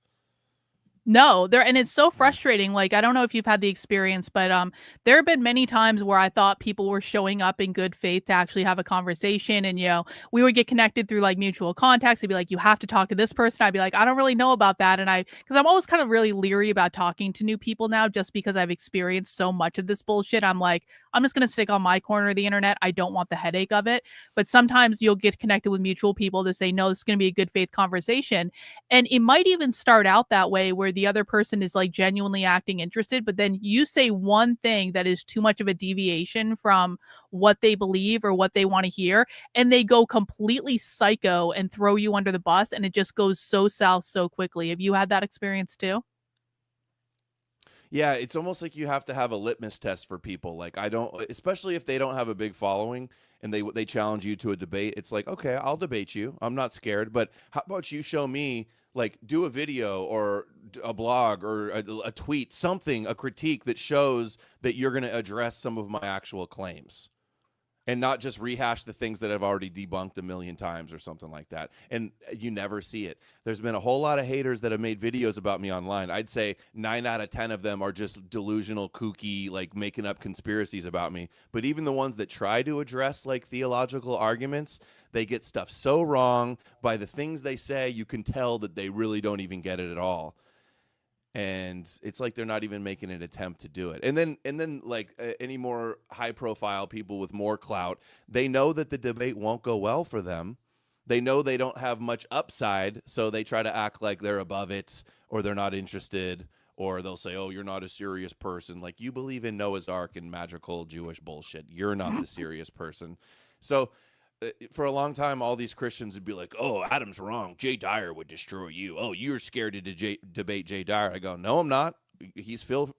S1: No, and it's so frustrating. Like, I don't know if you've had the experience, but there have been many times where I thought people were showing up in good faith to actually have a conversation, and we would get connected through like mutual contacts. They'd be like, "You have to talk to this person." I'd be like, "I don't really know about that," and because I'm always kind of really leery about talking to new people now, just because I've experienced so much of this bullshit. I'm like, I'm just gonna stick on my corner of the internet. I don't want the headache of it. But sometimes you'll get connected with mutual people that say, "No, this is gonna be a good faith conversation." And it might even start out that way where the other person is like genuinely acting interested, but then you say one thing that is too much of a deviation from what they believe or what they want to hear, and they go completely psycho and throw you under the bus, and it just goes so south so quickly. Have you had that experience too?
S2: Yeah, it's almost like you have to have a litmus test for people. Like I don't, especially if they don't have a big following and they challenge you to a debate. It's like, okay, I'll debate you. I'm not scared. But how about you show me, like, do a video or a blog or a tweet, something, a critique that shows that you're going to address some of my actual claims and not just rehash the things that I've already debunked a million times or something like that. And you never see it. There's been a whole lot of haters that have made videos about me online. I'd say 9 out of 10 of them are just delusional, kooky, like making up conspiracies about me. But even the ones that try to address like theological arguments, they get stuff so wrong by the things they say, you can tell that they really don't even get it at all. And it's like they're not even making an attempt to do it. And then like any more high profile people with more clout, they know that the debate won't go well for them. They know they don't have much upside, so they try to act like they're above it or they're not interested, or they'll say, oh, you're not a serious person. Like, you believe in Noah's Ark and magical Jewish bullshit. You're not the serious person. So for a long time, all these Christians would be like, oh, Adam's wrong. Jay Dyer would destroy you. Oh, you're scared to debate Jay Dyer. I go, no, I'm not. He's Phil.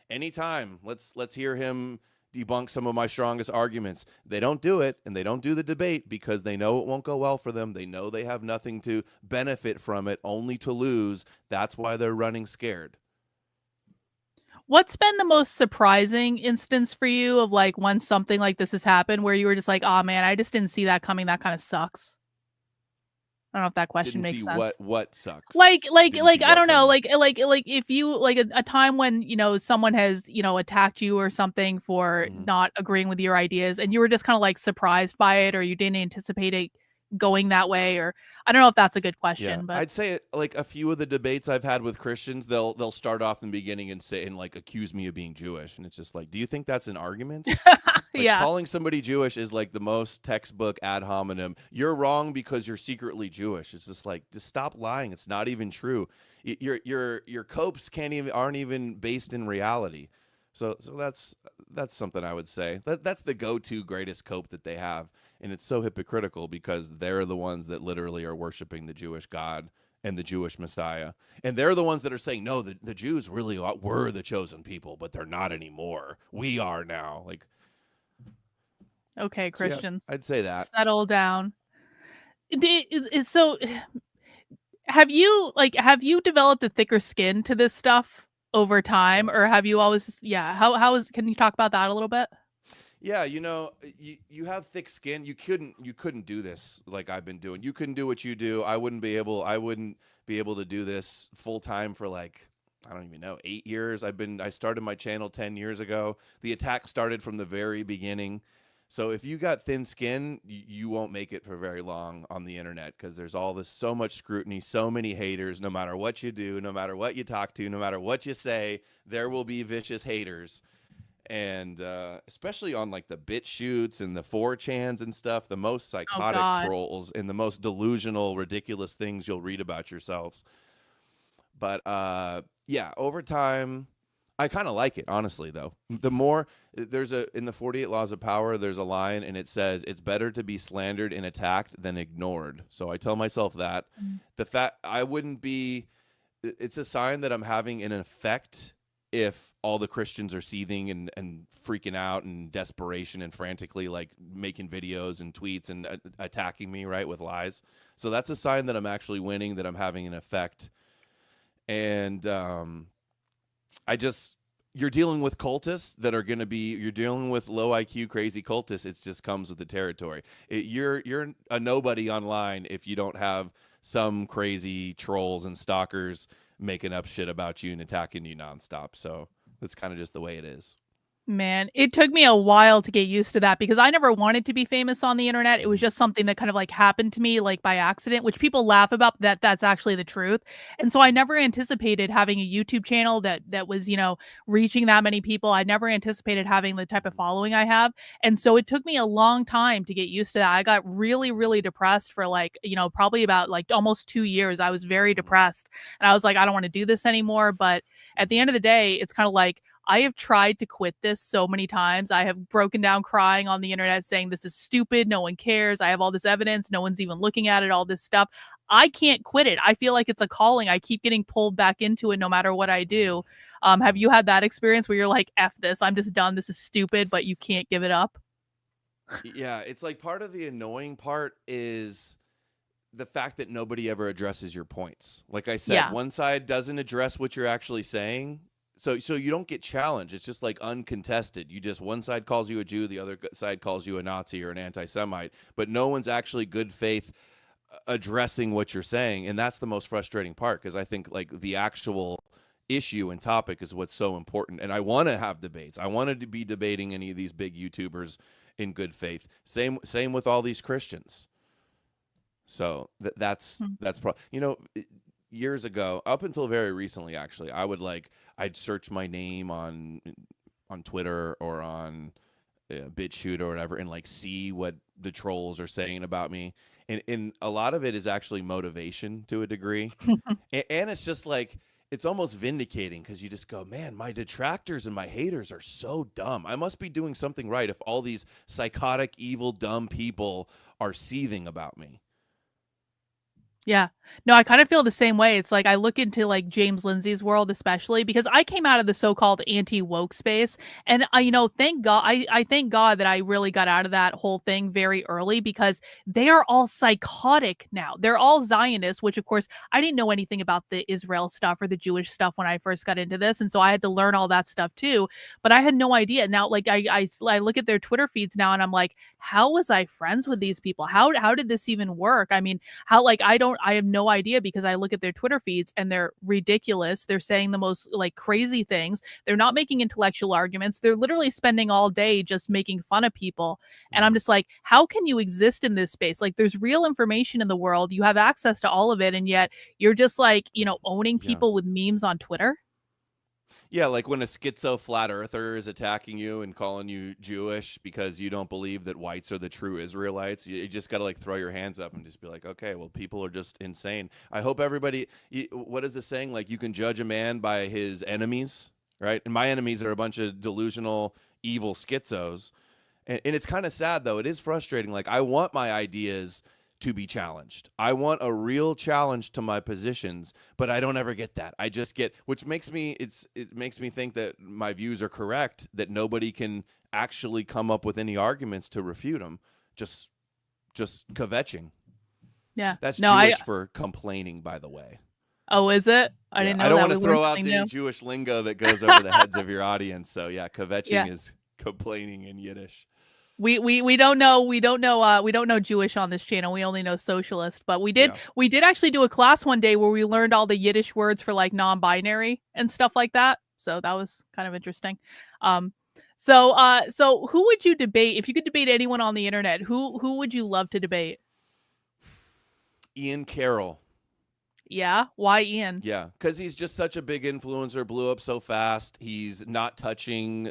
S2: Anytime, let's hear him debunk some of my strongest arguments. They don't do it, and they don't do the debate because they know it won't go well for them. They know they have nothing to benefit from it, only to lose. That's why they're running scared.
S1: What's been the most surprising instance for you of like when something like this has happened where you were just like, oh man, I just didn't see that coming. That kind of sucks. I don't know if that question
S2: Didn't see
S1: makes sense.
S2: what sucks. Didn't see
S1: Like I
S2: what
S1: don't know,
S2: coming.
S1: like if you like a time when someone has attacked you or something for
S2: Mhm.
S1: not agreeing with your ideas, and you were just kind of like surprised by it, or you didn't anticipate it going that way, or I don't know if that's a good
S2: Yeah,
S1: question, but
S2: I'd say like a few of the debates I've had with Christians, they'll start off in the beginning and say and like accuse me of being Jewish, and it's just like, do you think that's an argument? Like,
S1: yeah.
S2: calling somebody Jewish is like the most textbook ad hominem. You're wrong because you're secretly Jewish. It's just like, just stop lying. It's not even true. Your copes aren't even based in reality. So that's something I would say. That's the go-to greatest cope that they have, and it's so hypocritical because they're the ones that literally are worshiping the Jewish God and the Jewish Messiah, and they're the ones that are saying, no, the Jews really were the chosen people, but they're not anymore. We are now. Like,
S1: Okay,
S2: so yeah,
S1: Christians,
S2: I'd say that.
S1: settle down. So have you developed a thicker skin to this stuff over time,
S2: Oh.
S1: or have you always yeah, how is can you talk about that a little bit?
S2: Yeah, you have thick skin. You couldn't do this like I've been doing. You couldn't do what you do. I wouldn't be able to do this full time for like I don't even know, 8 years. I started my channel 10 years ago. The attack started from the very beginning. So if you got thin skin, you won't make it for very long on the internet because there's all this so much scrutiny, so many haters. No matter what you do, no matter what you talk to, no matter what you say, there will be vicious haters. And especially on like the bit shoots and the 4chans and stuff, the most
S1: Oh
S2: psychotic
S1: god.
S2: trolls and the most delusional, ridiculous things you'll read about yourselves. But yeah, over time, I kind of like it, honestly, though. The more there's a in the 48 Laws of Power, there's a line and it says it's better to be slandered and attacked than ignored. So I tell myself that
S1: Mm.
S2: the fact I wouldn't be, it's a sign that I'm having an effect if all the Christians are seething and freaking out and desperation and frantically like making videos and tweets and attacking me right with lies. So that's a sign that I'm actually winning, that I'm having an effect. And I just you're dealing with cultists that are going to be you're dealing with low IQ crazy cultists. It just comes with the territory. You're a nobody online if you don't have some crazy trolls and stalkers making up shit about you and attacking you nonstop. So that's kind of just the way it is.
S1: Man, it took me a while to get used to that because I never wanted to be famous on the internet. It was
S2: Mhm.
S1: just something that kind of like happened to me like by accident, which people laugh about that that's actually the truth. And so I never anticipated having a YouTube channel that was, reaching that many people. I never anticipated having the type of following I have. And so it took me a long time to get used to that. I got really, really depressed for like, probably about like almost 2 years. I was very
S2: Mhm.
S1: depressed. And I was like, I don't want to do this anymore. But at the
S2: Mhm.
S1: end of the day, it's kind of like I have tried to quit this so many times. I have broken down crying on the internet saying this is stupid. No one cares. I have all this evidence. No one's even looking at it, all this stuff. I can't quit it. I feel like it's a calling. I keep getting pulled back into it no matter what I
S2: Mhm.
S1: do. Have
S2: Mhm.
S1: you had that experience where you're like, F this, I'm just done. This is stupid, but you can't give it up?
S2: Yeah, it's like part of the annoying part is the fact that nobody ever addresses your points. Like I said,
S1: Yeah.
S2: one side doesn't address what you're actually saying. So you don't get challenged. It's just like uncontested. You just one side calls you a Jew, the other side calls you a Nazi or an anti-Semite, but no one's actually good faith addressing what you're saying, and that's the most frustrating part because I think like the actual issue and topic is what's so important. And I want to have debates. I wanted to be debating any of these big YouTubers in good faith. Same with all these Christians. So
S1: Hmm.
S2: that's years ago, up until very recently, actually, I'd search my name on Twitter or on BitChute or whatever, and like see what the trolls are saying about me. And a lot of it is actually motivation to a degree, and it's just like it's almost vindicating because you just go, man, my detractors and my haters are so dumb. I must be doing something right if all these psychotic, evil, dumb people are seething about me.
S1: Yeah. No, I kind of feel the same way. It's like I look into like James Lindsay's world, especially because I came out of the so-called anti-woke space. And thank God, I thank God that I really got out of that whole thing very early because they are all psychotic now. They're all Zionists, which of course I didn't know anything about the Israel stuff or the Jewish stuff when I first got into this. And so I had to learn all that stuff too. But I had no idea. Now, like I look at their Twitter feeds now and I'm like, how was I friends with these people? How did this even work? I mean, how like I have no idea because I look at their Twitter feeds and they're ridiculous. They're saying the most like crazy things. They're not making intellectual arguments. They're literally spending all day just making fun of people. And I'm
S2: Mhm.
S1: just like, how can you exist in this space? Like there's real information in the world. You have access to all of it and yet you're just like, owning
S2: Yeah.
S1: people with memes on Twitter.
S2: Yeah, like when a schizo flat earther is attacking you and calling you Jewish because you don't believe that whites are the true Israelites, you just got to like throw your hands up and just be like, okay, well, people are just insane. I hope everybody, what is the saying? Like, you can judge a man by his enemies, right? And my enemies are a bunch of delusional, evil schizos. And it's kind of sad though. It is frustrating. Like I want my ideas to be challenged. I want a real challenge to my positions, but I don't ever get that. I just get, which makes me it makes me think that my views are correct, that nobody can actually come up with any arguments to refute them. Just just kvetching.
S1: Yeah.
S2: That's
S1: No, I
S2: Jewish for complaining, by the way.
S1: oh, is it? I
S2: Yeah,
S1: didn't
S2: I
S1: know
S2: don't
S1: that.
S2: want
S1: We
S2: to
S1: learned
S2: throw out
S1: something
S2: any
S1: new.
S2: Jewish lingo that goes over the heads of your audience. So yeah,
S1: Yeah.
S2: kvetching is complaining in Yiddish.
S1: We don't know we don't know Jewish on this channel. We only know socialist. But
S2: Yeah.
S1: we did actually do a class one day where we learned all the Yiddish words for like non-binary and stuff like that. So that was kind of interesting. Um so who would you debate if you could debate anyone on the internet? Who would you love to debate?
S2: Ian Carroll.
S1: Yeah, why Ian?
S2: Yeah, because he's just such a big influencer, blew up so fast. He's not touching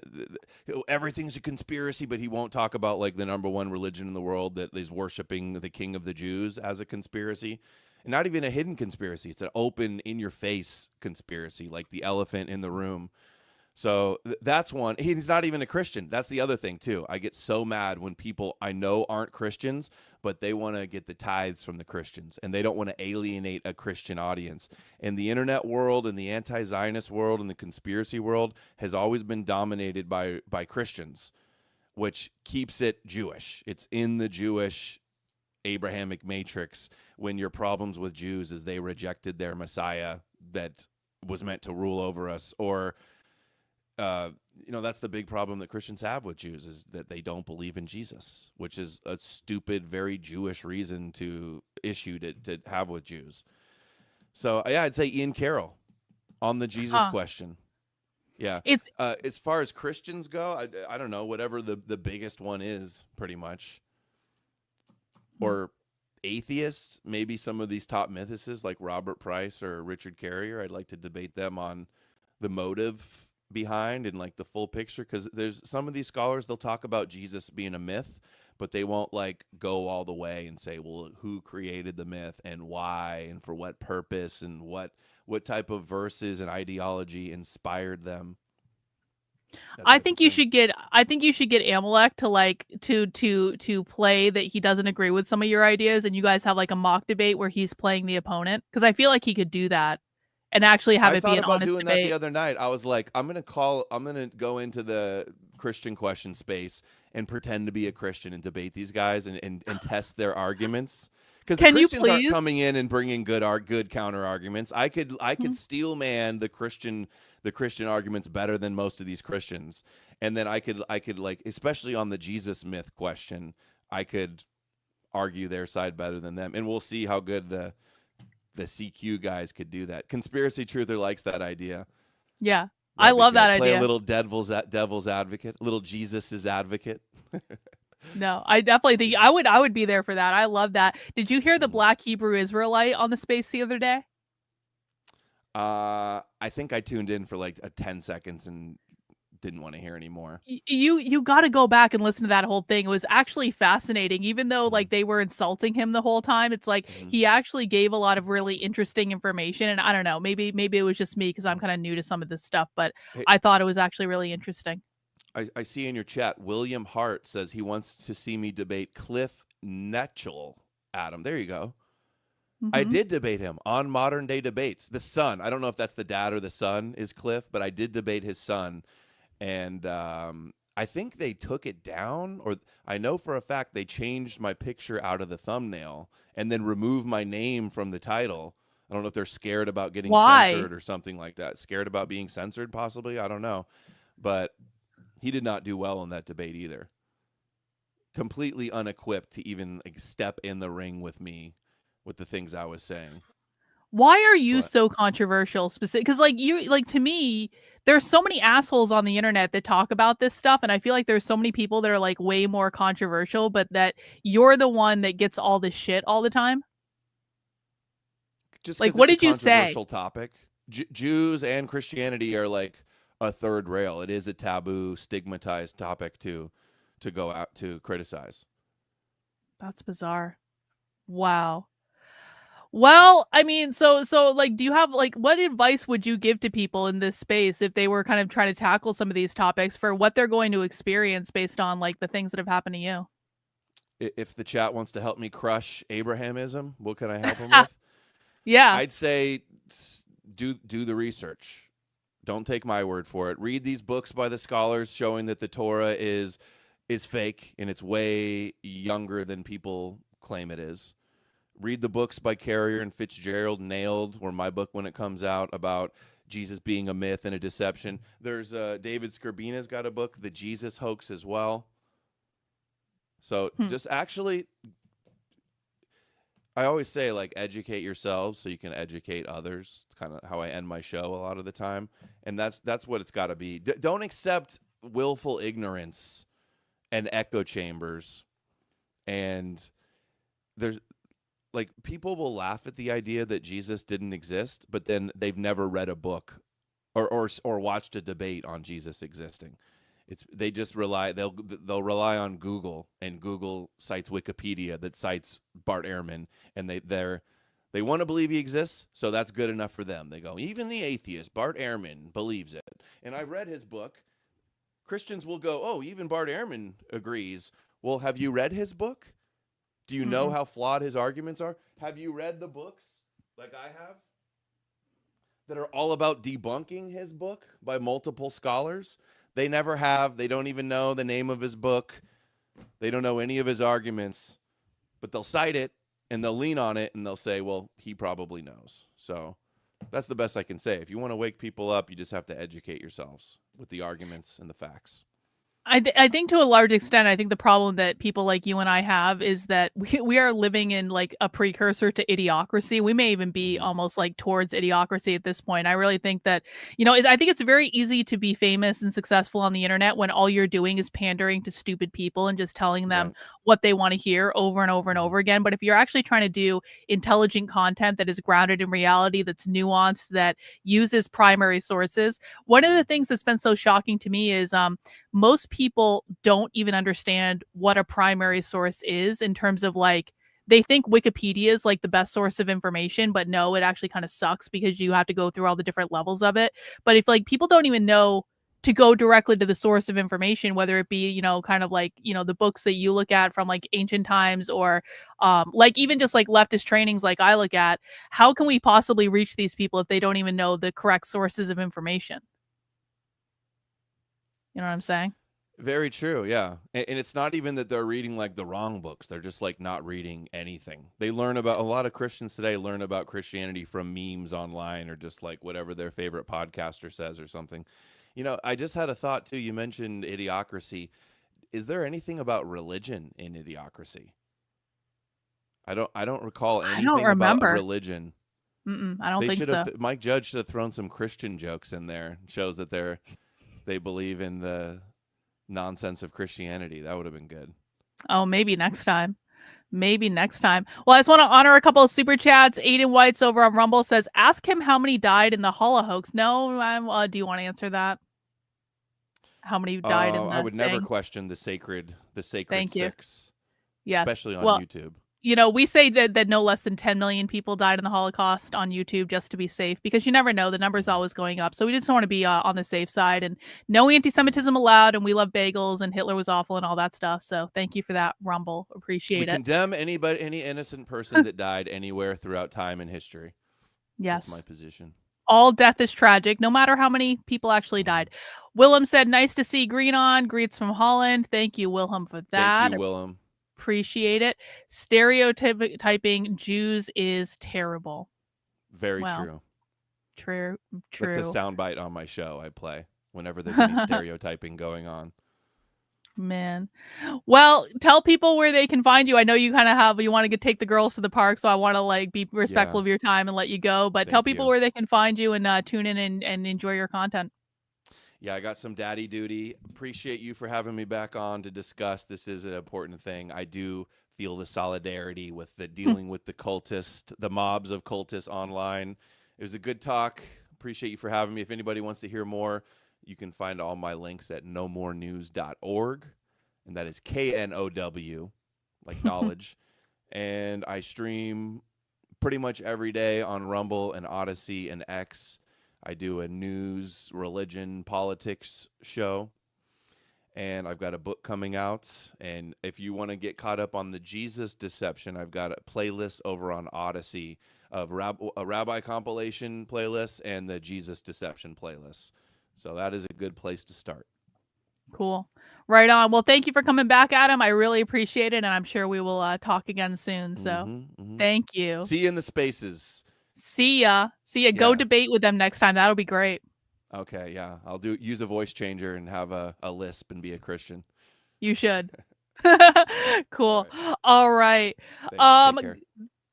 S2: everything's a conspiracy, but he won't talk about like the number one religion in the world that is worshiping the king of the Jews as a conspiracy. And not even a hidden conspiracy. It's an open, in your face conspiracy, like the elephant in the room. So that's one. He's not even a Christian. That's the other thing, too. I get so mad when people I know aren't Christians, but they want to get the tithes from the Christians and they don't want to alienate a Christian audience. And the internet world and the anti-Zionist world and the conspiracy world has always been dominated by Christians, which keeps it Jewish. It's in the Jewish Abrahamic matrix when your problems with Jews is they rejected their Messiah that was meant to rule over us, or that's the big problem that Christians have with Jews is that they don't believe in Jesus, which is a stupid, very Jewish reason to issue to have with Jews. So yeah, I'd say Ian Carroll on the Jesus
S1: Huh.
S2: question. Yeah.
S1: It's
S2: As far as Christians go, I don't know, whatever the biggest one is, pretty much. Or atheists, maybe some of these top mythicists like Robert Price or Richard Carrier. I'd like to debate them on the motive behind and like the full picture, because there's some of these scholars, they'll talk about Jesus being a myth, but they won't like go all the way and say, well, who created the myth and why and for what purpose and what type of verses and ideology inspired them.
S1: I think you should get Amalek to like to play that he doesn't agree with some of your ideas and you guys have like a mock debate where he's playing the opponent, because I feel like he could do that and actually have
S2: I
S1: it be
S2: thought
S1: an
S2: about
S1: honest
S2: doing that the
S1: debate.
S2: other night. I was like, I'm gonna go into the Christian question space and pretend to be a Christian and debate these guys and test their arguments. Because the
S1: Can you
S2: Christians aren't
S1: please?
S2: coming in and bringing good counter arguments. I could
S1: Mhm.
S2: steel man the Christian arguments better than most of these Christians, and then I could like, especially on the Jesus myth question, I could argue their side better than them, and we'll see how good the CQ guys could do that. Conspiracy Truther likes that idea.
S1: Yeah. I
S2: That'd be
S1: love that
S2: good. Play a
S1: idea.
S2: little devil's advocate, a little Jesus's advocate.
S1: No, I definitely think I would be there for that. I love that. Did you hear the
S2: Mhm.
S1: Black Hebrew Israelite on the space the other day?
S2: I think I tuned in for like 10 seconds and didn't want to hear anymore.
S1: You got to go back and listen to that whole thing. It was actually fascinating, even though
S2: Mhm.
S1: like they were insulting him the whole time. It's like
S2: Mhm.
S1: he actually gave a lot of really interesting information. And I don't know, maybe it was just me because I'm kind of new to some of this stuff, but
S2: Hey,
S1: I thought it was actually really interesting.
S2: I see in your chat, William Hart says he wants to see me debate Cliff Netchell. Adam, there you go. I
S1: Hmm.
S2: did debate him on Modern Day Debates. The son, I don't know if that's the dad or the son is Cliff, but I did debate his son. And I think they took it down, or I know for a fact they changed my picture out of the thumbnail and then removed my name from the title. I don't know if they're scared about getting
S1: Why?
S2: censored or something like that. Scared about being censored, possibly. I don't know. But he did not do well in that debate either. Completely unequipped to even like step in the ring with me with the things I was saying.
S1: Why are you
S2: But
S1: so controversial specific? Because like you like to me there's so many assholes on the internet that talk about this stuff, and I feel like there's so many people that are like way more controversial, but that you're the one that gets all this shit all the time.
S2: just
S1: Like
S2: because
S1: what
S2: it's a
S1: did you say?
S2: controversial topic, Jews and Christianity are like a third rail. It is a taboo, stigmatized topic to go out to criticize.
S1: That's bizarre. Wow. Well, I mean, so like do you have like what advice would you give to people in this space if they were kind of trying to tackle some of these topics for what they're going to experience based on like the things that have happened to you?
S2: If the chat wants to help me crush Abrahamism, what can I help them with?
S1: Yeah.
S2: I'd say do the research. Don't take my word for it. Read these books by the scholars showing that the Torah is fake and it's way younger than people claim it is. Read the books by Carrier and Fitzgerald, Nailed, or my book when it comes out about Jesus being a myth and a deception. There's David Scorbina's got a book, The Jesus Hoax, as well. So
S1: Hmm.
S2: just actually, I always say, like, educate yourselves so you can educate others. It's kind of how I end my show a lot of the time, and that's what it's got to be. Don't accept willful ignorance and echo chambers. And there's like, people will laugh at the idea that Jesus didn't exist, but then they've never read a book or watched a debate on Jesus existing. They just they'll rely on Google, and Google cites Wikipedia that cites Bart Ehrman, and they want to believe he exists, so that's good enough for them. They go, even the atheist Bart Ehrman believes it, and I read his book. Christians will go, oh, even Bart Ehrman agrees. Well, have you read his book? Do you know
S1: Mm-mm.
S2: how flawed his arguments are? Have you read the books like I have that are all about debunking his book by multiple scholars? They never have. They don't even know the name of his book. They don't know any of his arguments, but they'll cite it and they'll lean on it and they'll say, well, he probably knows. So that's the best I can say. If you want to wake people up, you just have to educate yourselves with the arguments and the facts.
S1: I think to a large extent, I think the problem that people like you and I have is that we are living in like a precursor to idiocracy. We may even be
S2: Mm-hmm.
S1: almost like towards idiocracy at this point. I really think that, I think it's very easy to be famous and successful on the internet when all you're doing is pandering to stupid people and just telling them
S2: Right.
S1: what they want to hear over and over and
S2: Mm-hmm.
S1: over again. But if you're actually trying to do intelligent content that is grounded in reality, that's nuanced, that uses primary sources, one of the things that's been so shocking to me is most people don't even understand what a primary source is in terms of like they think Wikipedia is like the best source of information, but no, it actually kind of sucks because you have to go through all the different levels of it. But if like people don't even know to go directly to the source of information, whether it be, kind of like, the books that you look at from like ancient times or like even just like leftist trainings like I look at, how can we possibly reach these people if they don't even know the correct sources of information? You know what I'm saying?
S2: Very true, yeah. And it's not even that they're reading like the wrong books. They're just like not reading anything. They learn about, a lot of Christians today learn about Christianity from memes online or just like whatever their favorite podcaster says or something. I just had a thought too. You mentioned idiocracy. Is there anything about religion in idiocracy? I don't recall
S1: I don't
S2: anything about a
S1: remember.
S2: religion.
S1: I don't
S2: They
S1: think
S2: should
S1: so.
S2: have Mike Judge should have thrown some Christian jokes in there. Shows that they believe in the nonsense of Christianity. That would have been good.
S1: Oh, maybe next time. Maybe next time. Well, I just want to honor a couple of super chats. Aiden White's over on Rumble says, "Ask him how many died in the Holo hoax." No, do you want to answer that? How many died in
S2: I
S1: the
S2: would never
S1: thing?
S2: question the sacred
S1: Thank you.
S2: six,
S1: Yes.
S2: especially on
S1: Well,
S2: YouTube.
S1: we say that no less than 10 million people died in the Holocaust on YouTube just to be safe because you never know. The number's
S2: Mhm.
S1: always going up. So we just want to be on the safe side and no anti Semitism allowed. And we love bagels and Hitler was awful and all that stuff. So thank you for that, Rumble.
S2: We
S1: Appreciate it.
S2: condemn any innocent person that died anywhere throughout time and history. That's my
S1: Yes.
S2: position.
S1: All death is tragic, no matter how many people actually
S2: Mhm.
S1: died. Willem said, "Nice to see Green on." Greets from Holland. Thank you, Wilhelm, for
S2: Thank
S1: that.
S2: you, Willem.
S1: Appreciate it. Stereotyping Jews is terrible.
S2: Very
S1: Well,
S2: true.
S1: true,
S2: That's a
S1: true.
S2: soundbite on my show I play whenever there's any stereotyping going on.
S1: Man. Well, tell people where they can find you. I know you kind of you want to take the girls to the park, so I want to like be respectful
S2: Yeah,
S1: of your time and let you go. But tell
S2: thank
S1: people
S2: you.
S1: where they can find you and tune in and enjoy your content.
S2: Yeah, I got some daddy duty. Appreciate you for having me back on to discuss. This is an important thing. I do feel the solidarity with the dealing with the mobs of cultists online. It was a good talk. Appreciate you for having me. If anybody wants to hear more, you can find all my links at nomorenews.org. And that is KNOW, like knowledge. And I stream pretty much every day on Rumble and Odyssey and X. I do a news, religion, politics show, and I've got a book coming out. And if you want to get caught up on the Jesus deception, I've got a playlist over on Odyssey of a rabbi compilation playlist and the Jesus deception playlist. So that is a good place to start.
S1: Cool. Right on. Well, thank you for coming back, Adam. I really appreciate it, and I'm sure we will talk again soon. So, thank you.
S2: See you in the spaces.
S1: See ya. See ya. Go
S2: Yeah.
S1: debate with them next time. That'll be great.
S2: Okay, yeah. I'll use a voice changer and have a lisp and be a Christian.
S1: You should. Cool.
S2: All right.
S1: All right.
S2: Thanks. Take care.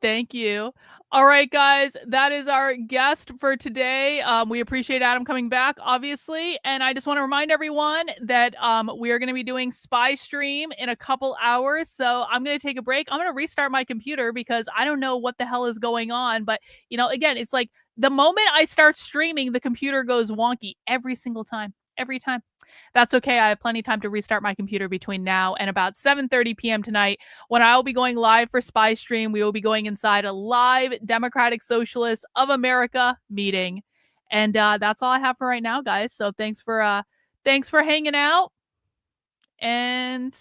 S1: Thank you. All right, guys, that is our guest for today. We appreciate Adam coming back, obviously. And I just want to remind everyone that we are going to be doing Spy Stream in a couple hours. So I'm going to take a break. I'm going to restart my computer because I don't know what the hell is going on. But, you know, again, it's like the moment I start streaming, the computer goes wonky every single time. Every time. That's okay. I have plenty of time to restart my computer between now and about 7:30 p.m. tonight when I will be going live for Spy Stream. We will be going inside a live Democratic Socialists of America meeting. And that's all I have for right now, guys. So thanks for hanging out. And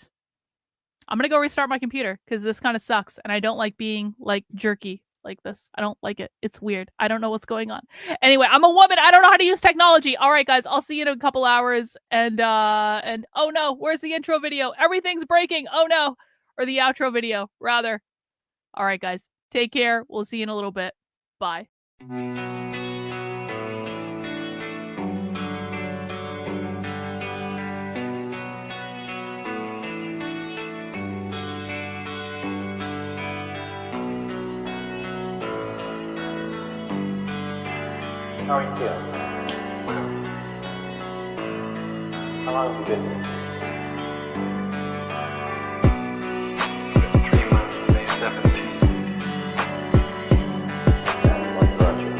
S1: I'm going to go restart my computer because this kind of sucks. And I don't like being like jerky like this. I don't like it. It's weird. I don't know what's going on. Anyway, I'm a woman. I don't know how to use technology. All right, guys, I'll see you in a couple hours. And oh no, where's the intro video? Everything's breaking. Oh no. Or the outro video, rather. All right, guys, take care. We'll see you in a little bit. Bye.
S3: How are you feeling? How long have you been here? 3 months, May 17th. And what brought you?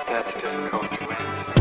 S3: That's difficult to answer.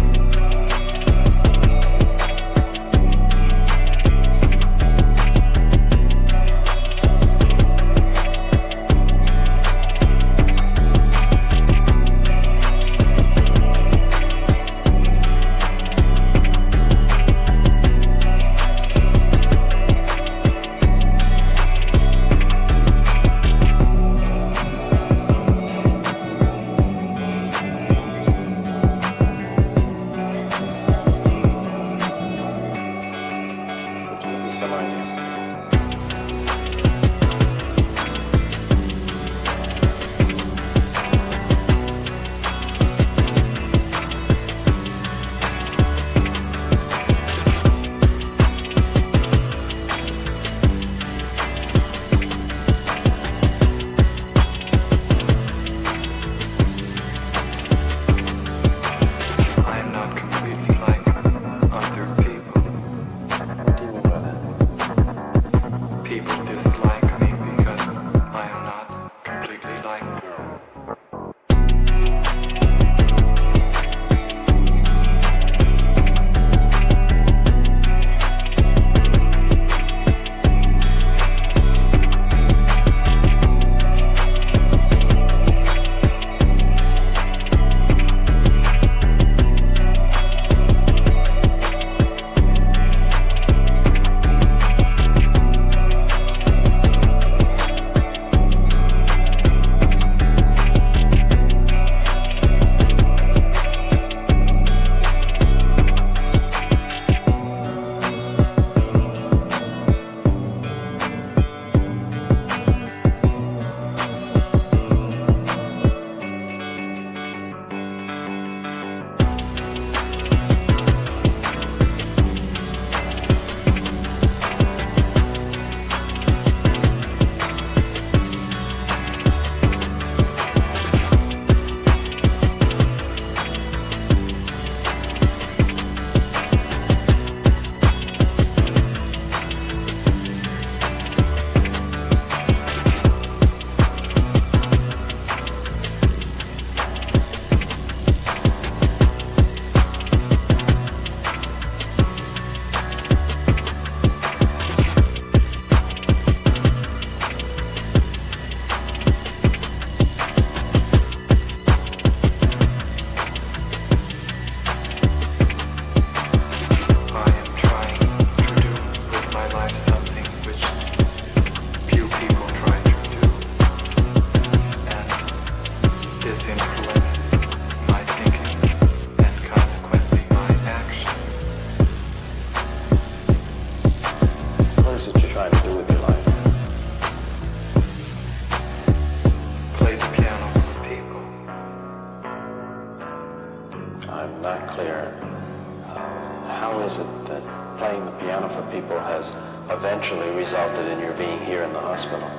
S3: has eventually resulted in your being here in the hospital.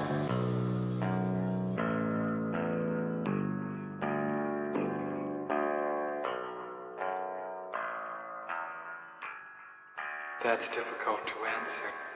S3: That's difficult to answer.